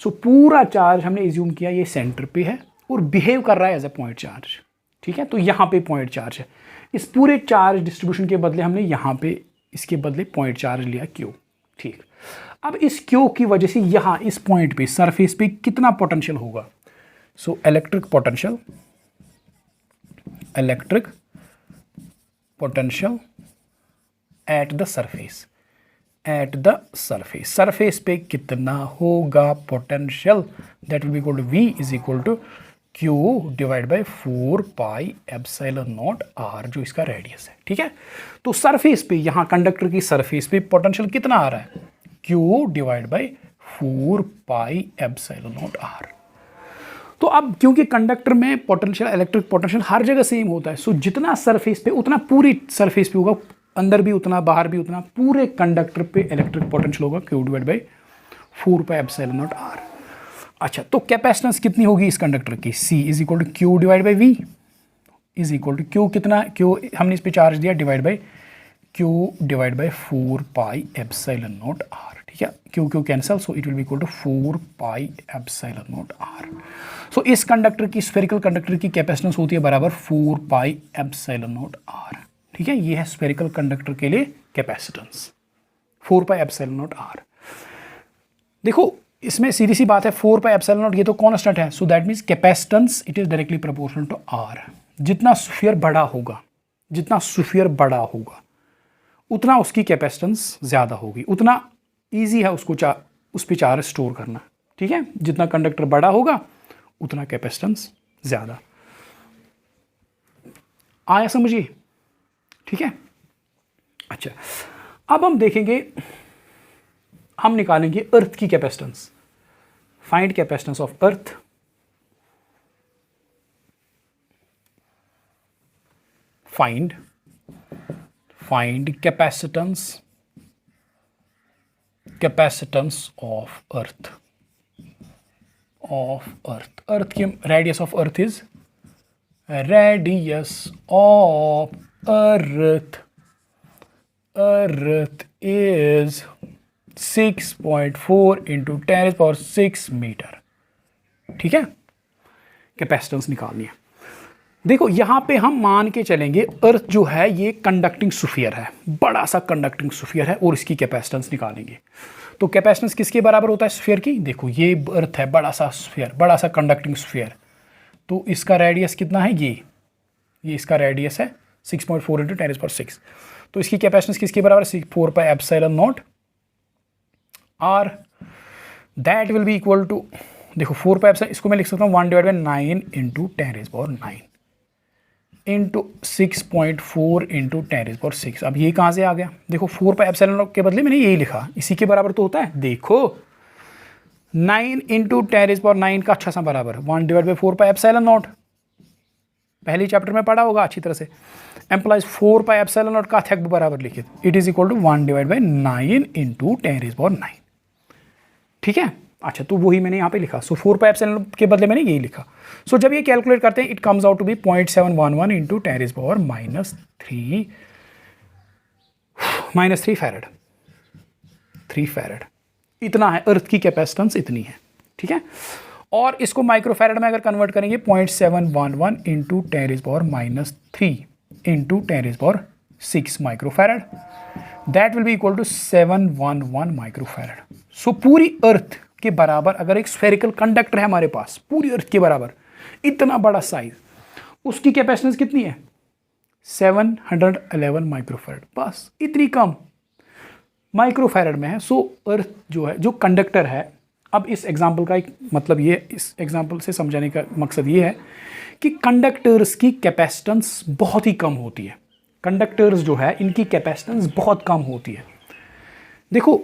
सो पूरा चार्ज हमने एज्यूम किया ये सेंटर पे है और बिहेव कर रहा है एज अ पॉइंट चार्ज। ठीक है, तो यहाँ पे पॉइंट चार्ज है। इस पूरे चार्ज डिस्ट्रीब्यूशन के बदले हमने यहाँ पे इसके बदले पॉइंट चार्ज लिया क्यू। ठीक, अब इस क्यू की वजह से यहाँ इस पॉइंट पे सरफेस पे कितना पोटेंशियल होगा। So electric potential at the surface, surface पे कितना होगा potential, that will be equal to V is equal to Q divide by 4 pi epsilon nought R, जो इसका रेडियस है। ठीक है, तो सरफेस पे यहाँ कंडक्टर की सरफेस पे पोटेंशियल कितना आ रहा है, Q divide by 4 pi epsilon nought R। तो अब क्योंकि कंडक्टर में पोटेंशियल, इलेक्ट्रिक पोटेंशियल हर जगह सेम होता है, सो जितना सरफेस पे उतना पूरी सरफेस पे होगा, अंदर भी उतना बाहर भी उतना, पूरे कंडक्टर पे इलेक्ट्रिक पोटेंशियल होगा Q divide by 4 pi epsilon nought R। अच्छा, तो कैपेसिटेंस कितनी होगी इस कंडक्टर की, C is equal to Q divide by V is equal to Q कितना, Q हमने इस पे चार्ज दिया divide by Q divide by 4 pi epsilon nought R। ठीक है, Q cancel, so it will be equal to 4 pi epsilon nought R। So इस conductor की, spherical conductor की कैपेसिटेंस होती है बराबर 4 पाई एप्सिलॉन नॉट R। ठीक है, ये है स्फेरिकल कंडक्टर के लिए capacitance 4 pi epsilon nought R। देखो इसमें सीधी सी बात है, 4 पाई एप्सिलॉन नॉट ये तो कांस्टेंट है, so that means capacitance it is directly proportional to R। जितना स्फीयर बड़ा होगा, जितना स्फीयर बड़ा होगा उतना उसकी कैपेसिटेंस ज़्यादा होगी, उतना ईजी है उसको उस पर चार्ज स्टोर करना। ठीक है, जितना कंडक्टर बड़ा होगा उतना कैपेसिटेंस ज़्यादा। आया समझिए। ठीक है, अच्छा अब हम देखेंगे, हम निकालेंगे अर्थ की capacitance. Find capacitance of earth. Find capacitance of earth, earth की radius of earth is, radius of earth is 6.4 into 10⁶ metre. ठीक है, कैपेसिटेंस निकालनी है। देखो यहाँ पे हम मान के चलेंगे अर्थ जो है ये कंडक्टिंग स्फीयर है, बड़ा सा कंडक्टिंग स्फीयर है, और इसकी कैपेसिटेंस निकालेंगे। तो कैपेसिटेंस किसके बराबर होता है स्फीयर की, देखो ये अर्थ है बड़ा सा स्फीयर, बड़ा सा कंडक्टिंग स्फीयर, तो इसका रेडियस कितना है, ये इसका रेडियस है 6.4 इंटू 10⁶। तो इसकी कैपेसिटेंस किसके बराबर, 4 pi epsilon nought R, that will be equal to, देखो 4 पाई एप्सिलॉन, इसको मैं लिख सकता हूँ 1 divide by 9 into 10⁹ into 6.4 into 10⁶। अब ये कहाँ से आ गया, देखो 4 पाई एप्सिलॉन के बदले मैंने यही लिखा, इसी के बराबर तो होता है। देखो 9 इंटू 10⁹ का अच्छा सा बराबर 1 divide by 4 pi epsilon not, पहले चैप्टर में पढ़ा होगा अच्छी तरह से। एम्प्लाइज 4 पाई एप्सिलॉन नॉट का थे बराबर लिखे, it is equal to 1 divide by 9 into 10⁹। ठीक है, अच्छा तो वही मैंने यहाँ पे लिखा, सो 4 पाई एप्सिलॉन के बदले मैंने यही लिखा। सो जब ये कैलकुलेट करते हैं it comes out to be 0.711 into 10⁻³ farad, 3 farad इतना है अर्थ की कैपेसिटेंस, इतनी है। ठीक है, और इसको माइक्रोफैरेड में अगर कन्वर्ट करेंगे 0.711 into 10⁻³ into 10⁻6 microfarad, that will be equal to 711 microfarad. So पूरी अर्थ के बराबर अगर एक स्फेरिकल कंडक्टर है हमारे पास, पूरी अर्थ के बराबर इतना बड़ा साइज, उसकी कैपेसिटेंस कितनी है 711 माइक्रोफैरेड, बस इतनी कम माइक्रोफैरेड में है। सो अर्थ जो है, जो कंडक्टर है अब इस एग्जाम्पल का एक मतलब ये, इस एग्जाम्पल से समझाने का मकसद ये है कि कंडक्टर्स की कैपेसिटेंस बहुत ही कम होती है। कंडक्टर्स जो है इनकी कैपेसिटेंस बहुत कम होती है। देखो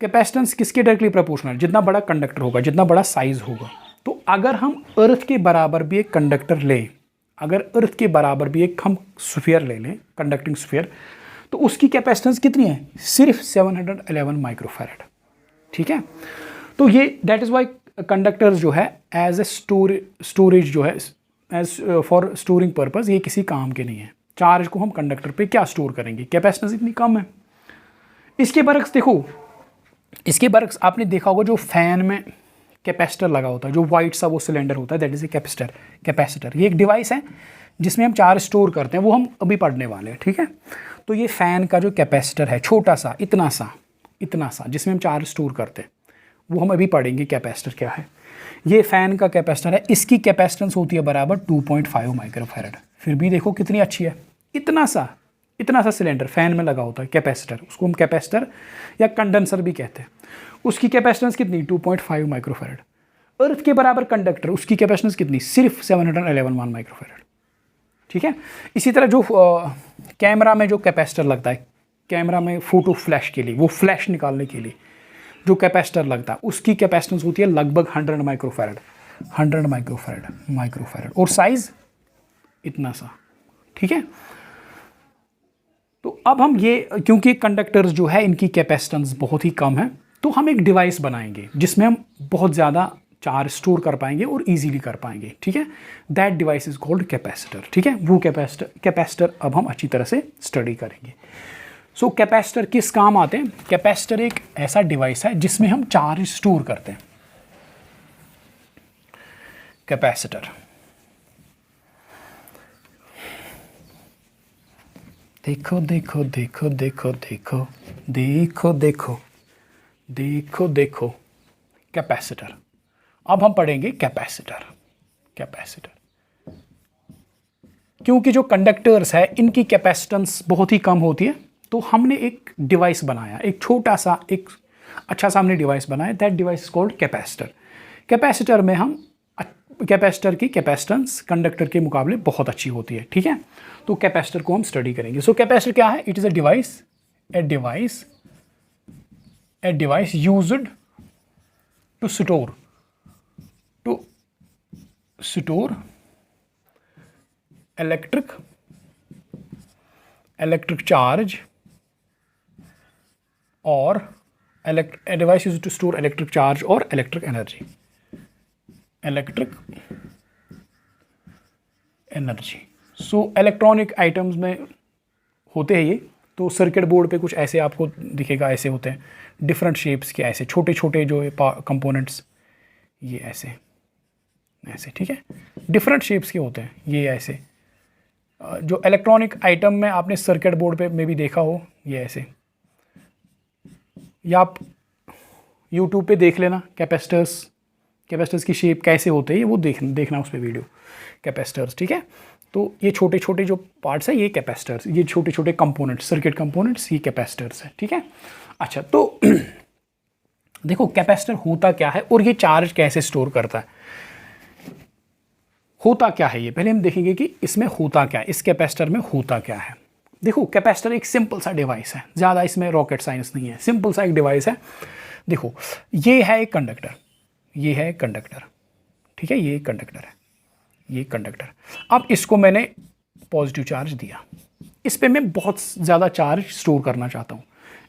कैपेसिटेंस किसके डायरेक्टली प्रोपोर्शनल, जितना बड़ा कंडक्टर होगा, जितना बड़ा साइज होगा। तो अगर हम अर्थ के बराबर भी एक कंडक्टर लें, अगर अर्थ के बराबर भी एक हम स्फीयर ले लें, कंडक्टिंग स्फीयर, तो उसकी कैपेसिटेंस कितनी है, सिर्फ 711 माइक्रोफैरड। ठीक है, तो ये दैट इज़ वाई कंडक्टर्स जो है एज ए स्टोरेज जो है, एज फॉर स्टोरिंग पर्पज़, ये किसी काम के नहीं है। चार्ज को हम कंडक्टर पे क्या स्टोर करेंगे, कैपेसिटेंस इतनी कम है। इसके बरक्स देखो, इसके बरक्स आपने देखा होगा जो फैन में कैपेसिटर लगा होता है, जो वाइट सा वो सिलेंडर होता है, दैट इज़ ए कैपेसिटर। ये एक डिवाइस है जिसमें हम चार्ज स्टोर करते हैं, वो हम अभी पढ़ने वाले हैं। ठीक है, तो ये फ़ैन का जो कैपेसिटर है, छोटा सा, इतना सा जिसमें हम चार्ज स्टोर करते हैं, वो हम अभी पढ़ेंगे कैपेसिटर क्या है। ये फ़ैन का कैपेसिटर है, इसकी कैपेसिटेंस होती है बराबर 2.5 माइक्रोफैरड। फिर भी देखो कितनी अच्छी है, इतना सा सिलेंडर फैन में लगा होता है कैपेसिटर, उसको हम कैपेसिटर या कंडेंसर भी कहते हैं। उसकी कैपेसिटेंस कितनी, 2.5 माइक्रोफैरड। अर्थ के बराबर कंडक्टर, उसकी कैपेसिटेंस कितनी, सिर्फ 711 माइक्रोफैरड। ठीक है, इसी तरह जो कैमरा में जो कैपेसिटर लगता है, कैमरा में फ़ोटो फ्लैश के लिए, वो फ्लैश निकालने के लिए जो कैपेसिटर लगता है, उसकी कैपेसिटेंस होती है लगभग 100 माइक्रोफैरड, 100 माइक्रोफैरड, और साइज़ इतना सा। ठीक है, तो अब हम ये, क्योंकि कंडक्टर्स जो है इनकी कैपेसिटेंस बहुत ही कम है, तो हम एक डिवाइस बनाएंगे जिसमें हम बहुत ज़्यादा चार्ज स्टोर कर पाएंगे और इजीली कर पाएंगे। ठीक है, that device is called capacitor. ठीक है, वो कैपेसिटर अब हम अच्छी तरह से स्टडी करेंगे। सो कैपेसिटर किस काम आते हैं? कैपेसिटर एक ऐसा डिवाइस है जिसमें हम चार्ज स्टोर करते हैं। कैपेसिटर, देखो देखो देखो देखो देखो देखो देखो देखो देखो कैपेसिटर। अब हम पढ़ेंगे कैपेसिटर। क्योंकि जो कंडक्टर्स है इनकी कैपेसिटेंस बहुत ही कम होती है, तो हमने एक डिवाइस बनाया, एक छोटा सा, एक अच्छा सा हमने डिवाइस बनाया। That device is called capacitor. Capacitor में हम, कैपेसिटर की कैपेसिटेंस कंडक्टर के मुकाबले बहुत अच्छी होती है। ठीक है, तो कैपेसिटर को हम स्टडी करेंगे। सो कैपेसिटर क्या है? It is a device used to store electric charge or a device used to store electric charge or electric energy. So electronic items में होते हैं ये। तो सर्किट बोर्ड पे कुछ ऐसे आपको दिखेगा, ऐसे होते हैं डिफरेंट शेप्स के, ऐसे छोटे छोटे जो कंपोनेंट्स, ये ऐसे। ठीक है, डिफरेंट शेप्स के होते हैं ये ऐसे। जो इलेक्ट्रॉनिक आइटम में आपने सर्किट बोर्ड पे में भी देखा हो, ये ऐसे, या आप यूट्यूब पे देख लेना कैपेसिटर्स की शेप कैसे होते हैं, ये वो देखना उस पर वीडियो कैपेसिटर्स। ठीक है, तो ये छोटे छोटे जो पार्ट्स हैं ये कैपेसिटर्स, ये छोटे छोटे कंपोनेंट्स, सर्किट कंपोनेंट्स, ये कैपेसिटर्स हैं। ठीक है, अच्छा, तो देखो कैपेसिटर होता क्या है और ये चार्ज कैसे स्टोर करता है। होता क्या है ये पहले हम देखेंगे कि इसमें होता क्या है, इस कैपेसिटर में होता क्या है। देखो कैपेसिटर एक सिंपल सा डिवाइस है, ज़्यादा इसमें रॉकेट साइंस नहीं है, सिंपल सा एक डिवाइस है। देखो ये है एक कंडक्टर, ये है कंडक्टर। ठीक है, ये कंडक्टर है, ये कंडक्टर। अब इसको मैंने पॉजिटिव चार्ज दिया, इस पर मैं बहुत ज़्यादा चार्ज स्टोर करना चाहता हूँ,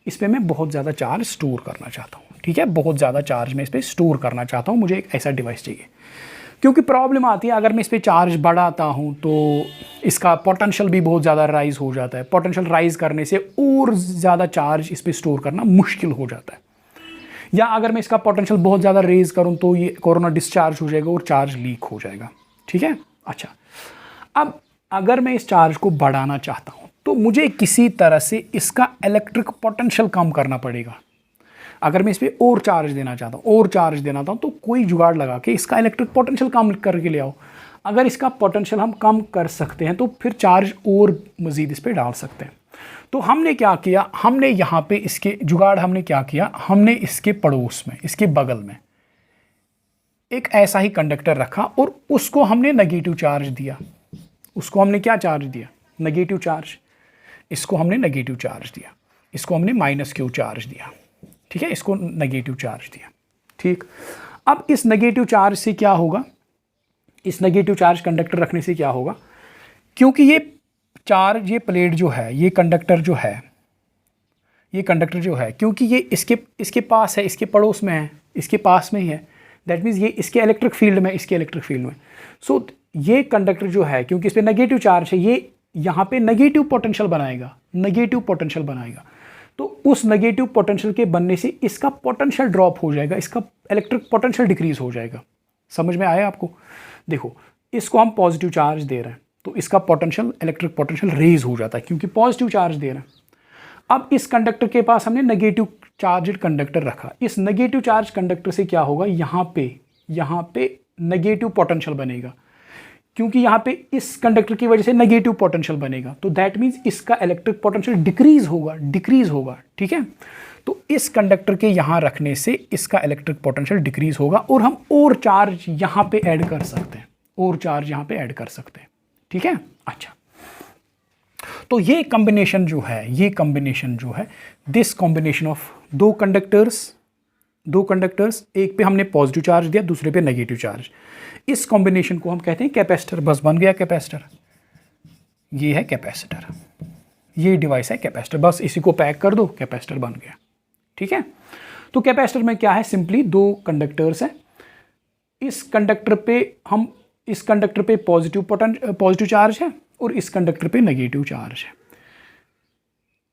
इस पर मैं बहुत ज़्यादा चार्ज स्टोर करना चाहता हूँ। ठीक है, बहुत ज़्यादा चार्ज मैं इस पर स्टोर करना चाहता हूँ, मुझे एक ऐसा डिवाइस चाहिए। क्योंकि प्रॉब्लम आती है अगर मैं इस पर चार्ज बढ़ाता हूँ तो इसका पोटेंशियल भी बहुत ज़्यादा राइज़ हो जाता है। पोटेंशियल राइज़ करने से और ज़्यादा चार्ज इस पर स्टोर करना मुश्किल हो जाता है। या अगर मैं इसका पोटेंशियल बहुत ज़्यादा रेज़ करूँ तो ये कोरोना डिस्चार्ज हो जाएगा और चार्ज लीक हो जाएगा। ठीक है, अच्छा, अब अगर मैं इस चार्ज को बढ़ाना चाहता हूँ तो मुझे किसी तरह से इसका इलेक्ट्रिक पोटेंशियल कम करना पड़ेगा। अगर मैं इस पर और चार्ज देना चाहता हूँ तो कोई जुगाड़ लगा के इसका इलेक्ट्रिक पोटेंशियल कम करके ले आओ। अगर इसका पोटेंशियल हम कम कर सकते हैं तो फिर चार्ज और मज़ीद इस पर डाल सकते हैं। तो हमने क्या किया, हमने यहाँ पे इसके जुगाड़ हमने क्या किया, हमने इसके पड़ोस में, इसके बगल में एक ऐसा ही कंडक्टर रखा और उसको हमने नेगेटिव चार्ज दिया। उसको हमने क्या चार्ज दिया, नेगेटिव चार्ज। इसको हमने नेगेटिव चार्ज दिया, इसको हमने -Q चार्ज दिया, ठीक है, इसको नेगेटिव चार्ज दिया, ठीक। अब इस नेगेटिव चार्ज से क्या होगा, इस नेगेटिव चार्ज कंडक्टर रखने से क्या होगा, क्योंकि ये चार्ज, ये प्लेट जो है, ये कंडक्टर जो है, ये कंडक्टर जो है, क्योंकि ये इसके पास है, इसके पड़ोस में है, इसके पास में ही है, दैट मीन्स ये इसके इलेक्ट्रिक फील्ड में, इसके इलेक्ट्रिक फील्ड में। सो ये कंडक्टर जो है, क्योंकि इस पर नेगेटिव चार्ज है, ये यहाँ पे नेगेटिव पोटेंशियल बनाएगा, नेगेटिव पोटेंशियल बनाएगा। तो उस नेगेटिव पोटेंशियल के बनने से इसका पोटेंशियल ड्रॉप हो जाएगा, इसका इलेक्ट्रिक पोटेंशियल डिक्रीज हो जाएगा। समझ में आया आपको? देखो, इसको हम पॉजिटिव चार्ज दे रहे हैं तो इसका पोटेंशियल, इलेक्ट्रिक पोटेंशियल रेज हो जाता है क्योंकि पॉजिटिव चार्ज दे रहे हैं। अब इस कंडक्टर के पास हमने नेगेटिव चार्ज कंडक्टर रखा, इस नेगेटिव चार्ज कंडक्टर से क्या होगा, यहाँ पे नेगेटिव पोटेंशियल बनेगा, क्योंकि यहाँ पे इस कंडक्टर की वजह से नेगेटिव पोटेंशियल बनेगा, तो दैट मीन्स इसका इलेक्ट्रिक पोटेंशियल डिक्रीज होगा, ठीक है। तो इस कंडक्टर के यहाँ रखने से इसका इलेक्ट्रिक पोटेंशियल डिक्रीज होगा और हम और चार्ज यहाँ पे ऐड कर सकते हैं, और चार्ज यहाँ पे ऐड कर सकते हैं, ठीक है। अच्छा, तो ये कॉम्बिनेशन जो है, दिस कॉम्बिनेशन ऑफ दो कंडक्टर्स, एक पे हमने पॉजिटिव चार्ज दिया, दूसरे पे नेगेटिव चार्ज, इस कॉम्बिनेशन को हम कहते हैं कैपेसिटर। बस बन गया कैपेसिटर, ये है कैपेसिटर, ये डिवाइस है कैपेसिटर, बस इसी को पैक कर दो, कैपेसिटर बन गया, ठीक है। तो कैपेसिटर में क्या है, सिंपली दो कंडक्टर्स हैं, इस कंडक्टर पे पॉजिटिव चार्ज है और इस कंडक्टर पे नेगेटिव चार्ज है।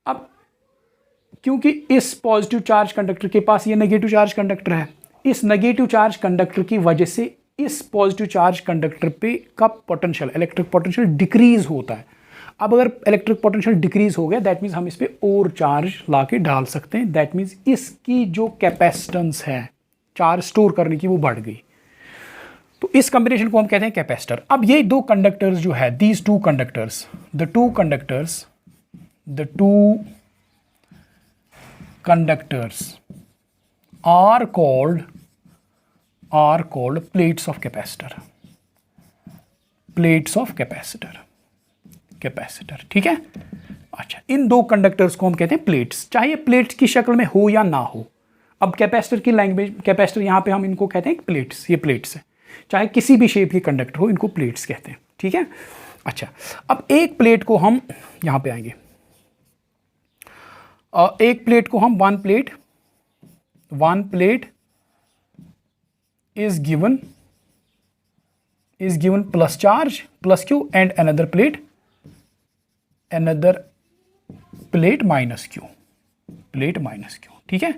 अब क्योंकि इस पॉजिटिव चार्ज कंडक्टर के पास ये नेगेटिव चार्ज कंडक्टर है, इस नेगेटिव चार्ज कंडक्टर की वजह से इस पॉजिटिव चार्ज कंडक्टर पे का पोटेंशियल, इलेक्ट्रिक पोटेंशियल डिक्रीज होता है। अब अगर इलेक्ट्रिक पोटेंशियल डिक्रीज हो गया, दैट मीन्स हम इस पे और चार्ज ला के डाल सकते हैं, दैट मीन्स इसकी जो कैपेसिटेंस है चार्ज स्टोर करने की, वो बढ़ गई। तो इस कॉम्बिनेशन को हम कहते हैं कैपेसिटर। अब ये दो कंडक्टर्स जो है, these two conductors, the two conductors are called plates of capacitor, ठीक है। अच्छा, इन दो कंडक्टर्स को हम कहते हैं प्लेट्स, चाहे प्लेट्स की शक्ल में हो या ना हो। अब कैपेसिटर की लैंग्वेज, कैपेसिटर यहाँ पे हम इनको कहते हैं प्लेट्स, ये प्लेट्स है, चाहे किसी भी शेप के कंडक्टर हो, इनको प्लेट्स कहते हैं, ठीक है। अच्छा, अब एक प्लेट को हम यहाँ पे आएंगे, एक प्लेट को हम one plate is given plus charge plus Q and another plate minus Q, ठीक है।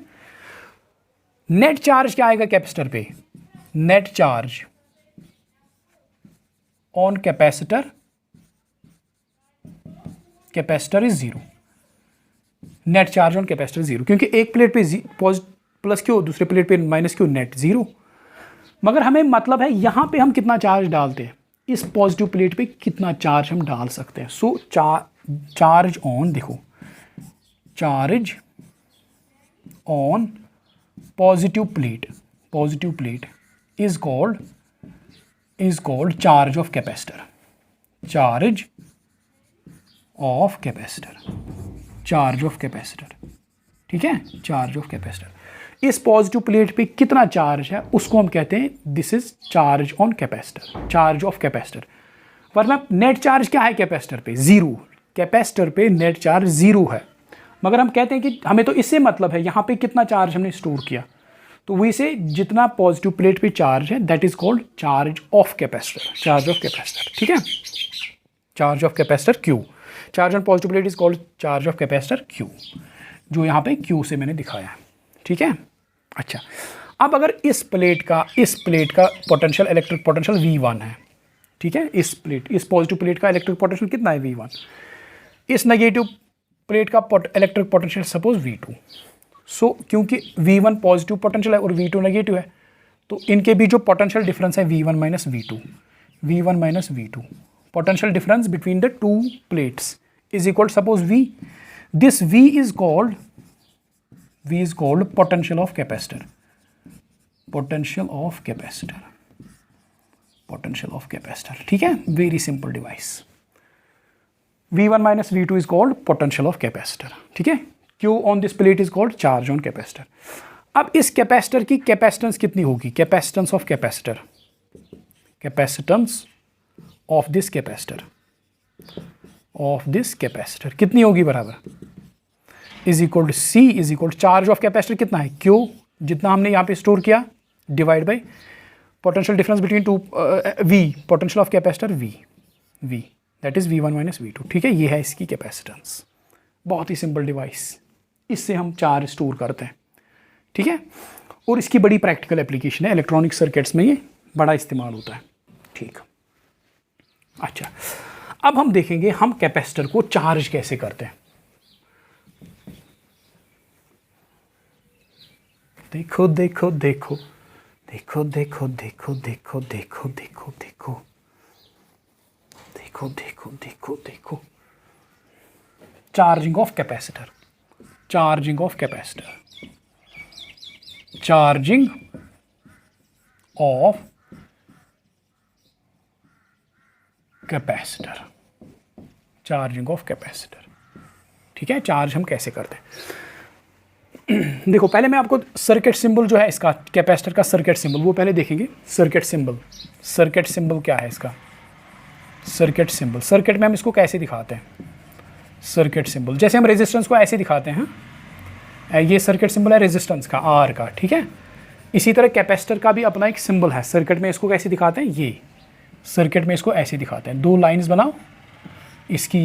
नेट चार्ज क्या आएगा कैपेसिटर पे, net charge on capacitor is 0, net charge on capacitor 0, क्योंकि एक प्लेट पे प्लस Q, दूसरे प्लेट पे माइनस Q, नेट 0। मगर हमें मतलब है यहाँ पे हम कितना चार्ज डालते हैं, इस पॉजिटिव प्लेट पे कितना चार्ज हम डाल सकते हैं। सो चार्ज ऑन, देखो, charge on positive plate is called charge of capacitor, ठीक है, चार्ज ऑफ कैपेसिटर। इस पॉजिटिव प्लेट पे कितना चार्ज है उसको हम कहते हैं, this is charge on capacitor, charge of capacitor. वरना नेट चार्ज क्या है कैपेसिटर पे, 0, कैपेसिटर पे नेट चार्ज 0 है। मगर हम कहते हैं कि हमें तो इससे मतलब है यहाँ पे कितना चार्ज हमने स्टोर किया, तो वही से जितना पॉजिटिव प्लेट पे चार्ज है, that is called charge of capacitor, ठीक है, charge of capacitor Q, charge on positive plate is called charge of capacitor Q, जो यहाँ पे Q से मैंने दिखाया है, ठीक है। अच्छा, अब अगर इस प्लेट का पोटेंशियल, इलेक्ट्रिक पोटेंशियल V1 है, ठीक है, इस पॉजिटिव प्लेट का इलेक्ट्रिक पोटेंशियल कितना है, V1, इस नेगेटिव प्लेट का इलेक्ट्रिक पोटेंशियल सपोज V2। सो क्योंकि V1 पॉजिटिव पोटेंशियल है और V2 नेगेटिव है, तो इनके बीच जो पोटेंशियल डिफरेंस है V1 minus V2, potential difference between the two plates is equal suppose V, this V is called potential of capacitor, potential of capacitor, potential of capacitor. ठीक है, very simple device. V1 minus V2 is called potential of capacitor. ठीक है, Q on this plate is called charge on capacitor. अब इस capacitor की capacitance कितनी होगी, capacitance of capacitor, capacitance of this capacitor, of this capacitor कितनी होगी, बराबर is equal to C is equal to charge of capacitor कितना है, Q जितना हमने यहाँ पे स्टोर किया divide by potential difference between two V, potential of capacitor V that is V1 minus V2। ठीक है, ये है इसकी कैपेसिटेंस। बहुत ही सिंपल डिवाइस, इससे हम चार्ज स्टोर करते हैं। ठीक है, और इसकी बड़ी प्रैक्टिकल एप्लीकेशन है, इलेक्ट्रॉनिक सर्किट्स में ये बड़ा इस्तेमाल होता है। ठीक, अच्छा, अब हम देखेंगे हम कैपेसिटर को चार्ज कैसे करते हैं। देखो देखो देखो देखो देखो देखो देखो देखो देखो देखो देखो देखो देखो देखो charging of capacitor, charging of capacitor, charging of capacitor, charging of capacitor. ठीक है, चार्ज हम कैसे करते हैं। देखो पहले मैं आपको सर्किट सिंबल जो है इसका, कैपेसिटर का सर्किट सिंबल वो पहले देखेंगे। सर्किट सिंबल, सर्किट सिंबल क्या है इसका, सर्किट सिंबल, सर्किट में हम इसको कैसे दिखाते हैं, सर्किट सिंबल जैसे हम रेजिस्टेंस को ऐसे दिखाते हैं, ये सर्किट सिंबल है रेजिस्टेंस का, आर का। ठीक है, इसी तरह कैपेसिटर का भी अपना एक सिंबल है। सर्किट में इसको कैसे दिखाते हैं, ये सर्किट में इसको ऐसे दिखाते हैं। दो लाइंस बनाओ इसकी,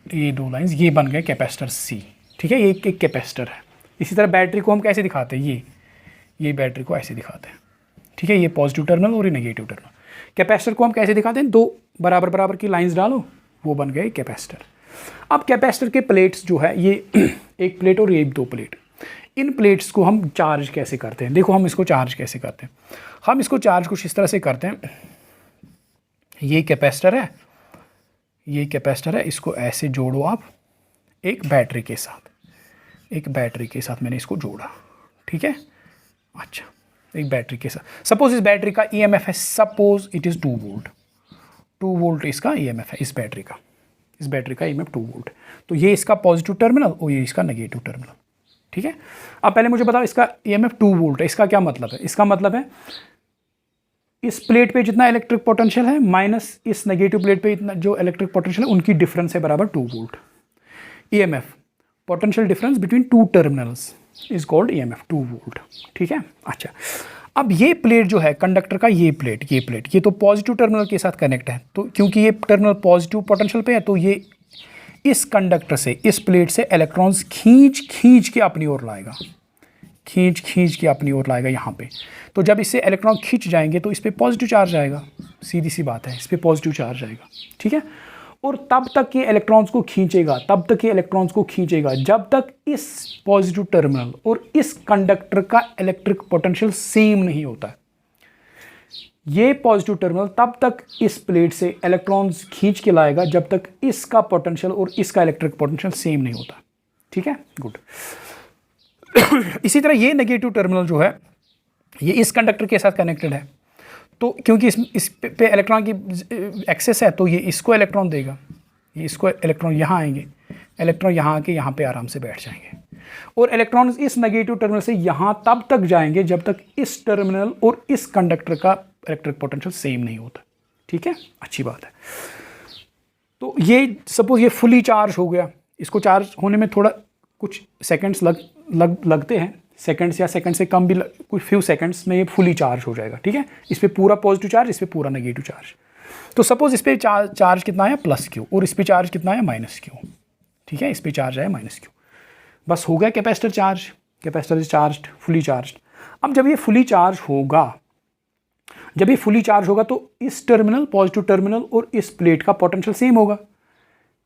ये दो लाइंस, ये बन गए कैपेसिटर C। ठीक है, ये एक कैपेसिटर है। इसी तरह बैटरी को हम कैसे दिखाते हैं, ये बैटरी को ऐसे दिखाते हैं। ठीक है, ये पॉजिटिव टर्मिनल और ये नेगेटिव टर्मिनल। कैपेसिटर को हम कैसे दिखाते हैं, दो बराबर बराबर की लाइंस डालो, वो बन गए कैपेसिटर। अब कैपेसिटर के प्लेट्स जो है, ये एक प्लेट और ये दो प्लेट, इन प्लेट्स को हम चार्ज कैसे करते हैं। देखो हम इसको चार्ज कैसे करते हैं, हम इसको चार्ज कुछ इस तरह से करते हैं। ये कैपेसिटर है, ये कैपेसिटर है, इसको ऐसे जोड़ो आप एक बैटरी के साथ, एक बैटरी के साथ मैंने इसको जोड़ा। ठीक है, अच्छा, एक बैटरी के साथ। सपोज इस बैटरी का EMF है, suppose it is 2 volt, 2 volt इसका EMF है इस बैटरी का, इस बैटरी का EMF 2 वोल्ट। तो ये इसका पॉजिटिव टर्मिनल और ये इसका नेगेटिव टर्मिनल। ठीक है, अब पहले मुझे बताओ इसका EMF 2 वोल्ट है, इसका क्या मतलब है, इसका मतलब है इस प्लेट पे जितना इलेक्ट्रिक पोटेंशियल है माइनस इस नेगेटिव प्लेट पे इतना जो इलेक्ट्रिक पोटेंशियल है, उनकी डिफरेंस है बराबर 2 volt. EMF, potential difference between 2 terminals is called EMF 2 volt. ठीक है, अच्छा, अब ये प्लेट जो है कंडक्टर का, ये प्लेट ये तो पॉजिटिव टर्मिनल के साथ कनेक्ट है, तो क्योंकि ये टर्मिनल पॉजिटिव पोटेंशियल पे है, तो ये इस कंडक्टर से, इस प्लेट से इलेक्ट्रॉन्स खींच के अपनी ओर लाएगा, खींच के अपनी ओर लाएगा यहाँ पे। तो जब इससे इलेक्ट्रॉन खींच जाएंगे तो इस पर पॉजिटिव चार्ज आएगा, सीधी सी बात है, इस पर पॉजिटिव चार्ज आएगा। ठीक है, और तब तक ये इलेक्ट्रॉन्स को खींचेगा, तब तक ये इलेक्ट्रॉन्स को खींचेगा जब तक इस पॉजिटिव टर्मिनल और इस कंडक्टर का इलेक्ट्रिक पोटेंशियल सेम नहीं होता है। ये पॉजिटिव टर्मिनल तब तक इस प्लेट से इलेक्ट्रॉन्स खींच के लाएगा जब तक इसका पोटेंशियल और इसका इलेक्ट्रिक पोटेंशियल सेम नहीं होता। ठीक है, गुड। इसी तरह ये नेगेटिव टर्मिनल जो है ये इस कंडक्टर के साथ कनेक्टेड है, तो क्योंकि इस पे इलेक्ट्रॉन की एक्सेस है तो ये इसको इलेक्ट्रॉन देगा, ये इसको इलेक्ट्रॉन यहाँ आएंगे, इलेक्ट्रॉन यहाँ आके यहाँ पे आराम से बैठ जाएंगे, और इलेक्ट्रॉन इस नेगेटिव टर्मिनल से यहाँ तब तक जाएंगे जब तक इस टर्मिनल और इस कंडक्टर का इलेक्ट्रिक पोटेंशियल सेम नहीं होता। ठीक है, अच्छी बात है। तो ये सपोज ये फुली चार्ज हो गया, इसको चार्ज होने में थोड़ा कुछ सेकंड्स लगते हैं, सेकंड्स या सेकंड से कम भी, कुछ फ्यू सेकंड्स में ये फुली चार्ज हो जाएगा। ठीक है, इस पर पूरा पॉजिटिव चार्ज, इस पर पूरा नेगेटिव चार्ज। तो सपोज इस पर चार्ज कितना है +Q और इस पर चार्ज कितना है -Q। ठीक है, इस पर चार्ज है -Q, बस हो गया capacitor charge, capacitor is charge, fully charge. अब जब ये फुली चार्ज होगा, जब ये फुली चार्ज होगा तो इस टर्मिनल, पॉजिटिव टर्मिनल और इस प्लेट का पोटेंशियल सेम होगा,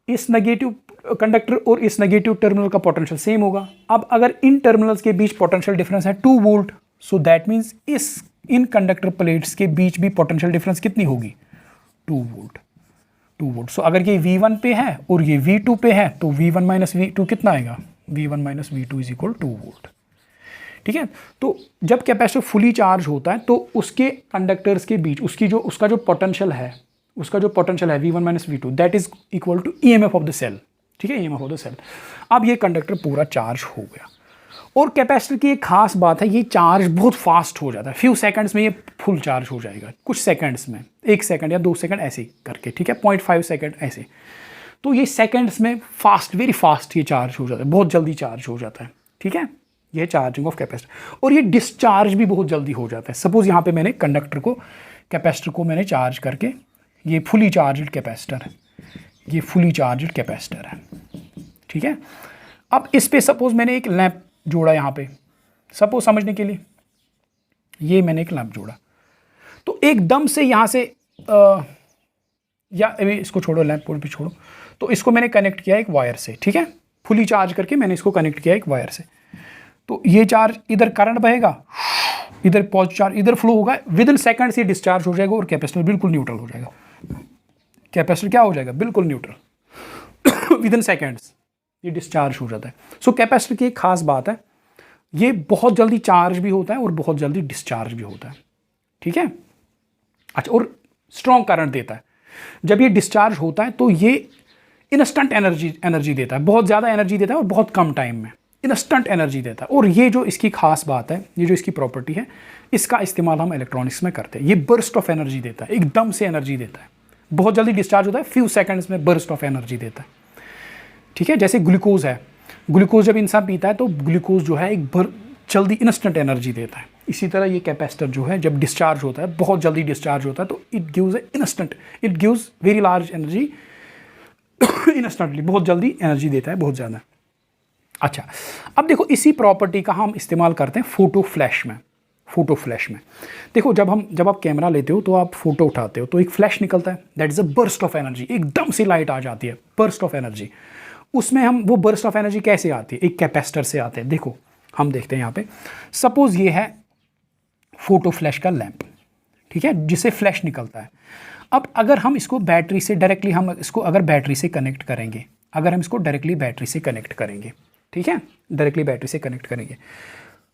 इस नेगेटिव कंडक्टर और इस नेगेटिव टर्मिनल का पोटेंशियल सेम होगा। अब अगर इन टर्मिनल्स के बीच पोटेंशियल डिफरेंस है 2 volt, so that means in conductor plates के बीच भी पोटेंशियल डिफरेंस कितनी होगी, 2 वोल्ट। 2 वोल्ट। सो अगर ये V1 पे है और ये V2 पे है तो V1 माइनस V2 कितना आएगा, V1 minus V2 is equal 2 volt. ठीक है, तो जब कैपेसिटर फुली चार्ज होता है तो उसके कंडक्टर्स के बीच उसका जो पोटेंशियल है V1 minus V2 that is equal to EMF of the cell. ठीक है, EMF ऑफ द सेल। अब ये कंडक्टर पूरा चार्ज हो गया। और कैपेसिटर की एक खास बात है, ये चार्ज बहुत फास्ट हो जाता है, फ्यू सेकंड्स में ये फुल चार्ज हो जाएगा, कुछ सेकंड्स में, 1 सेकंड या 2 सेकंड ऐसे करके। ठीक है, 0.5 सेकंड ऐसे। तो ये सेकंड्स में फास्ट, वेरी फास्ट ये चार्ज हो जाता है, बहुत जल्दी चार्ज हो जाता है। ठीक है, ये चार्जिंग ऑफ कैपेसिटर। और ये डिस्चार्ज भी बहुत जल्दी हो जाता है। सपोज यहाँ पे मैंने कैपेसिटर को मैंने चार्ज करके, ये फुली चार्ज कैपेसिटर है, ये फुली चार्ज कैपेसिटर है। ठीक है, अब इस पे सपोज मैंने एक लैंप जोड़ा यहाँ पे, सपोज समझने के लिए ये मैंने एक लैंप जोड़ा, तो एकदम से यहाँ से या इसको छोड़ो, लैंप पोल पे छोड़ो, तो इसको मैंने कनेक्ट किया एक वायर से। ठीक है, फुली चार्ज करके मैंने इसको कनेक्ट किया एक वायर से। तो ये चार्ज, इधर करंट बहेगा, इधर पॉजिटिव चार्ज इधर फ्लो होगा, विद इन सेकंड से डिस्चार्ज हो जाएगा और कैपेसिटर बिल्कुल न्यूट्रल हो जाएगा। कैपेसिटर क्या हो जाएगा, बिल्कुल न्यूट्रल विद इन सेकेंड्स ये डिस्चार्ज हो जाता है। सो कैपेसिटर की एक खास बात है, ये बहुत जल्दी चार्ज भी होता है और बहुत जल्दी डिस्चार्ज भी होता है। ठीक है, अच्छा, और स्ट्रॉन्ग करंट देता है। जब ये डिस्चार्ज होता है तो ये इंस्टेंट एनर्जी देता है, बहुत ज़्यादा एनर्जी देता है और बहुत कम टाइम में इंस्टेंट एनर्जी देता है। और ये जो इसकी खास बात है, ये जो इसकी प्रॉपर्टी है, इसका इस्तेमाल हम इलेक्ट्रॉनिक्स में करते हैं। ये बर्स्ट ऑफ एनर्जी देता है, एकदम से एनर्जी देता है, बहुत जल्दी डिस्चार्ज होता है, फ्यू सेकंड्स में बर्स्ट ऑफ एनर्जी देता है। ठीक है, जैसे ग्लूकोज है, ग्लूकोज जब इंसान पीता है तो ग्लूकोज जो है एक जल्दी इंस्टेंट एनर्जी देता है। इसी तरह ये कैपेसिटर जो है जब डिस्चार्ज होता है, बहुत जल्दी डिस्चार्ज होता है, तो it gives very large energy instantly, बहुत जल्दी एनर्जी देता है, बहुत ज़्यादा। अच्छा, अब देखो इसी प्रॉपर्टी का हम इस्तेमाल करते हैं फोटो फ्लैश में। देखो जब आप कैमरा लेते हो तो आप फोटो उठाते हो तो एक फ्लैश निकलता है, that is a burst of energy, एकदम से लाइट आ जाती है, बर्स्ट ऑफ एनर्जी। उसमें हम वो बर्स्ट ऑफ एनर्जी कैसे आती है, एक कैपेसिटर से आते हैं। देखो हम देखते हैं यहाँ पे, सपोज ये है फोटो फ्लैश का लैंप, ठीक है, जिसे फ्लैश निकलता है। अब अगर हम इसको बैटरी से डायरेक्टली बैटरी से कनेक्ट करेंगे, ठीक है, डायरेक्टली बैटरी से कनेक्ट करेंगे,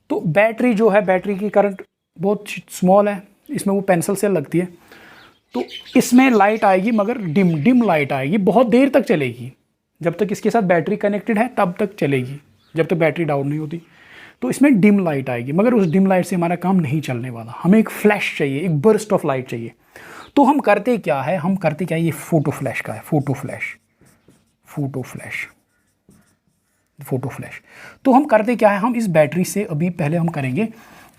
तो बैटरी जो है, बैटरी की करंट बहुत स्मॉल है, इसमें वो पेंसिल सेल लगती है, तो इसमें लाइट आएगी, मगर डिम लाइट आएगी, बहुत देर तक चलेगी। जब तक इसके साथ बैटरी कनेक्टेड है तब तक चलेगी, जब तक बैटरी डाउन नहीं होती। तो इसमें डिम लाइट आएगी, मगर उस डिम लाइट से हमारा काम नहीं चलने वाला, हमें एक फ्लैश चाहिए, एक बर्स्ट ऑफ लाइट चाहिए। तो हम करते क्या है, ये फोटो फ्लैश का है, फोटो फ्लैश। तो हम करते क्या है, हम इस बैटरी से अभी पहले हम करेंगे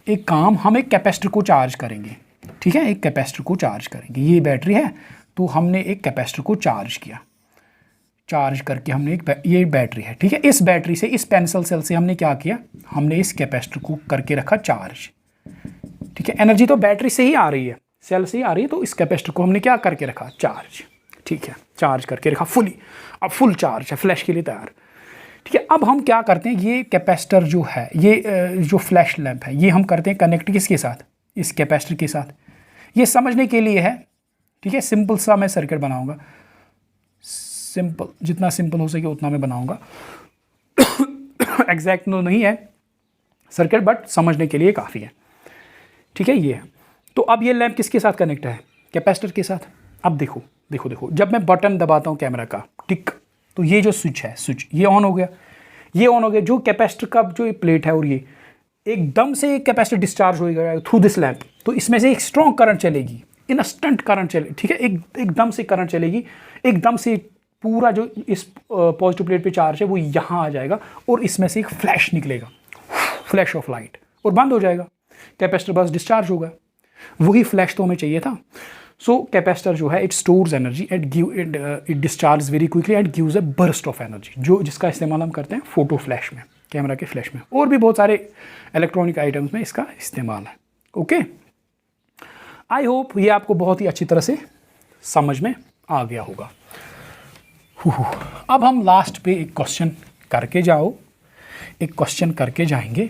एक काम, हम एक कैपेसिटर को चार्ज करेंगे। ठीक है, एक कैपेसिटर को चार्ज करेंगे, ये बैटरी है, तो हमने एक कैपेसिटर को चार्ज किया, चार्ज करके हमने ये बैटरी है, ठीक है, इस बैटरी से, इस पेंसिल सेल से हमने क्या किया, हमने इस कैपेसिटर को करके रखा चार्ज। ठीक है, एनर्जी तो बैटरी से ही आ रही है, सेल से ही आ रही है, तो इस कैपेसिटर को हमने क्या करके रखा, चार्ज। ठीक है, चार्ज करके रखा फुली, अब फुल चार्ज है, फ्लैश के लिए तैयार। ठीक है, अब हम क्या करते हैं, ये कैपेसिटर जो है, ये जो फ्लैश लैंप है, ये हम करते हैं कनेक्ट किसके साथ, इस कैपेसिटर के साथ। ये समझने के लिए है, ठीक है, सिंपल सा मैं सर्किट बनाऊंगा, सिंपल, जितना सिंपल हो सके उतना मैं बनाऊंगा। एग्जैक्ट तो नहीं है सर्किट, बट समझने के लिए काफ़ी है। ठीक है, ये है। तो अब ये लैंप किसके साथ कनेक्ट है, कैपेसिटर के साथ। अब देखो, जब मैं बटन दबाता हूँ कैमरा का, टिक, तो ये जो स्विच है, ये ऑन हो गया, जो कैपेसिटर का जो ये प्लेट है, और ये एकदम से एक कैपेसिटर डिस्चार्ज हो गया थ्रू दिस लैंप, तो इसमें से एक स्ट्रॉन्ग करंट चलेगी, इंस्टेंट करंट चलेगी। ठीक है, एकदम से करंट चलेगी, एकदम से पूरा जो इस पॉजिटिव प्लेट पे चार्ज है वो यहाँ आ जाएगा, और इसमें से एक फ्लैश निकलेगा, फ्लैश ऑफ लाइट, और बंद हो जाएगा, कैपेसिटर बस डिस्चार्ज होगा। वही फ्लैश तो हमें चाहिए था। सो कैपेसिटर जो है, it stores energy, it discharge very quickly and gives a burst of energy, जिसका इस्तेमाल हम करते हैं फोटो फ्लैश में, कैमरा के फ्लैश में, और भी बहुत सारे इलेक्ट्रॉनिक आइटम्स में इसका इस्तेमाल है। ओके, आई होप ये आपको बहुत ही अच्छी तरह से समझ में आ गया होगा। अब हम लास्ट पे एक क्वेश्चन करके जाएंगे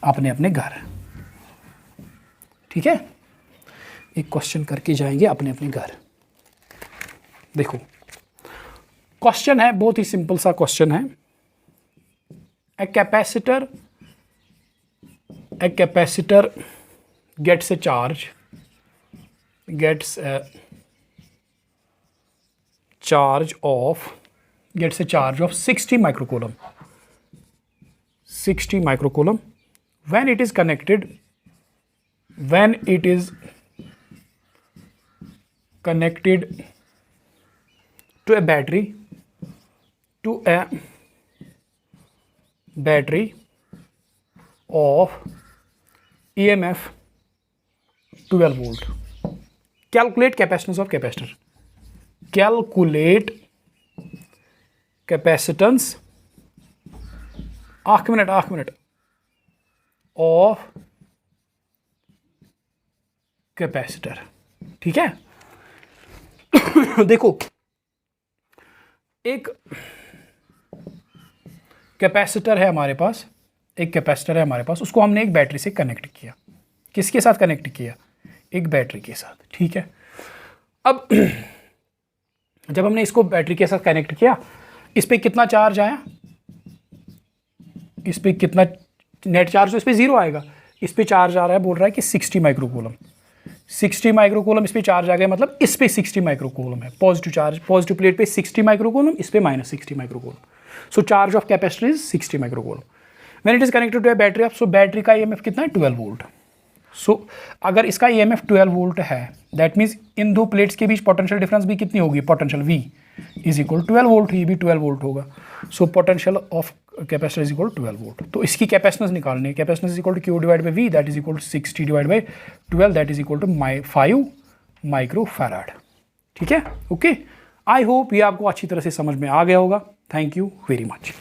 अपने अपने घर। ठीक है, एक क्वेश्चन करके जाएंगे अपने अपने घर। देखो क्वेश्चन है, बहुत ही सिंपल सा क्वेश्चन है। A capacitor gets a charge of 60 microcoulomb when it is connected to a battery of EMF 12 volt. Calculate capacitance of capacitor. Calculate capacitance एक मिनट of capacitor. ठीक है। देखो एक कैपेसिटर है हमारे पास, उसको हमने एक बैटरी से कनेक्ट किया। किसके साथ कनेक्ट किया? एक बैटरी के साथ। ठीक है। अब जब हमने इसको बैटरी के साथ कनेक्ट किया, इस पे कितना चार्ज आया? इस पे कितना नेट चार्ज? तो इस पे 0 आएगा। इस पे चार्ज आ रहा है, बोल रहा है कि 60 माइक्रोकूलम। 60 माइक्रोकूलम इस पे चार्ज आ गया, मतलब इस पे 60 माइक्रोकूलम है। पॉजिटिव चार्ज, पॉजिटिव प्लेट पे 60 माइक्रोकूलम, इस पे -60 microcoulomb. So charge of capacitor is 60 microcoulomb. When it is connected to a battery, so battery का ईएमएफ कितना है? 12 वोल्ट। सो अगर इसका ईएमएफ 12 वोल्ट है, दैट मीन्स इन दो प्लेट्स के बीच पोटेंशियल डिफरेंस भी कितनी होगी? Potential V is equal 12 volt, ये भी 12 वोल्ट होगा। So potential of capacitor is equal 12 volt. तो इसकी कैपेसिटेंस निकालनी है। Capacitance is equal to Q divide by V, that is equal to 60 divide by 12, that is equal to 5 microfarad. ठीक है, okay. I hope ये आपको अच्छी तरह से समझ में आ गया होगा। Thank you very much.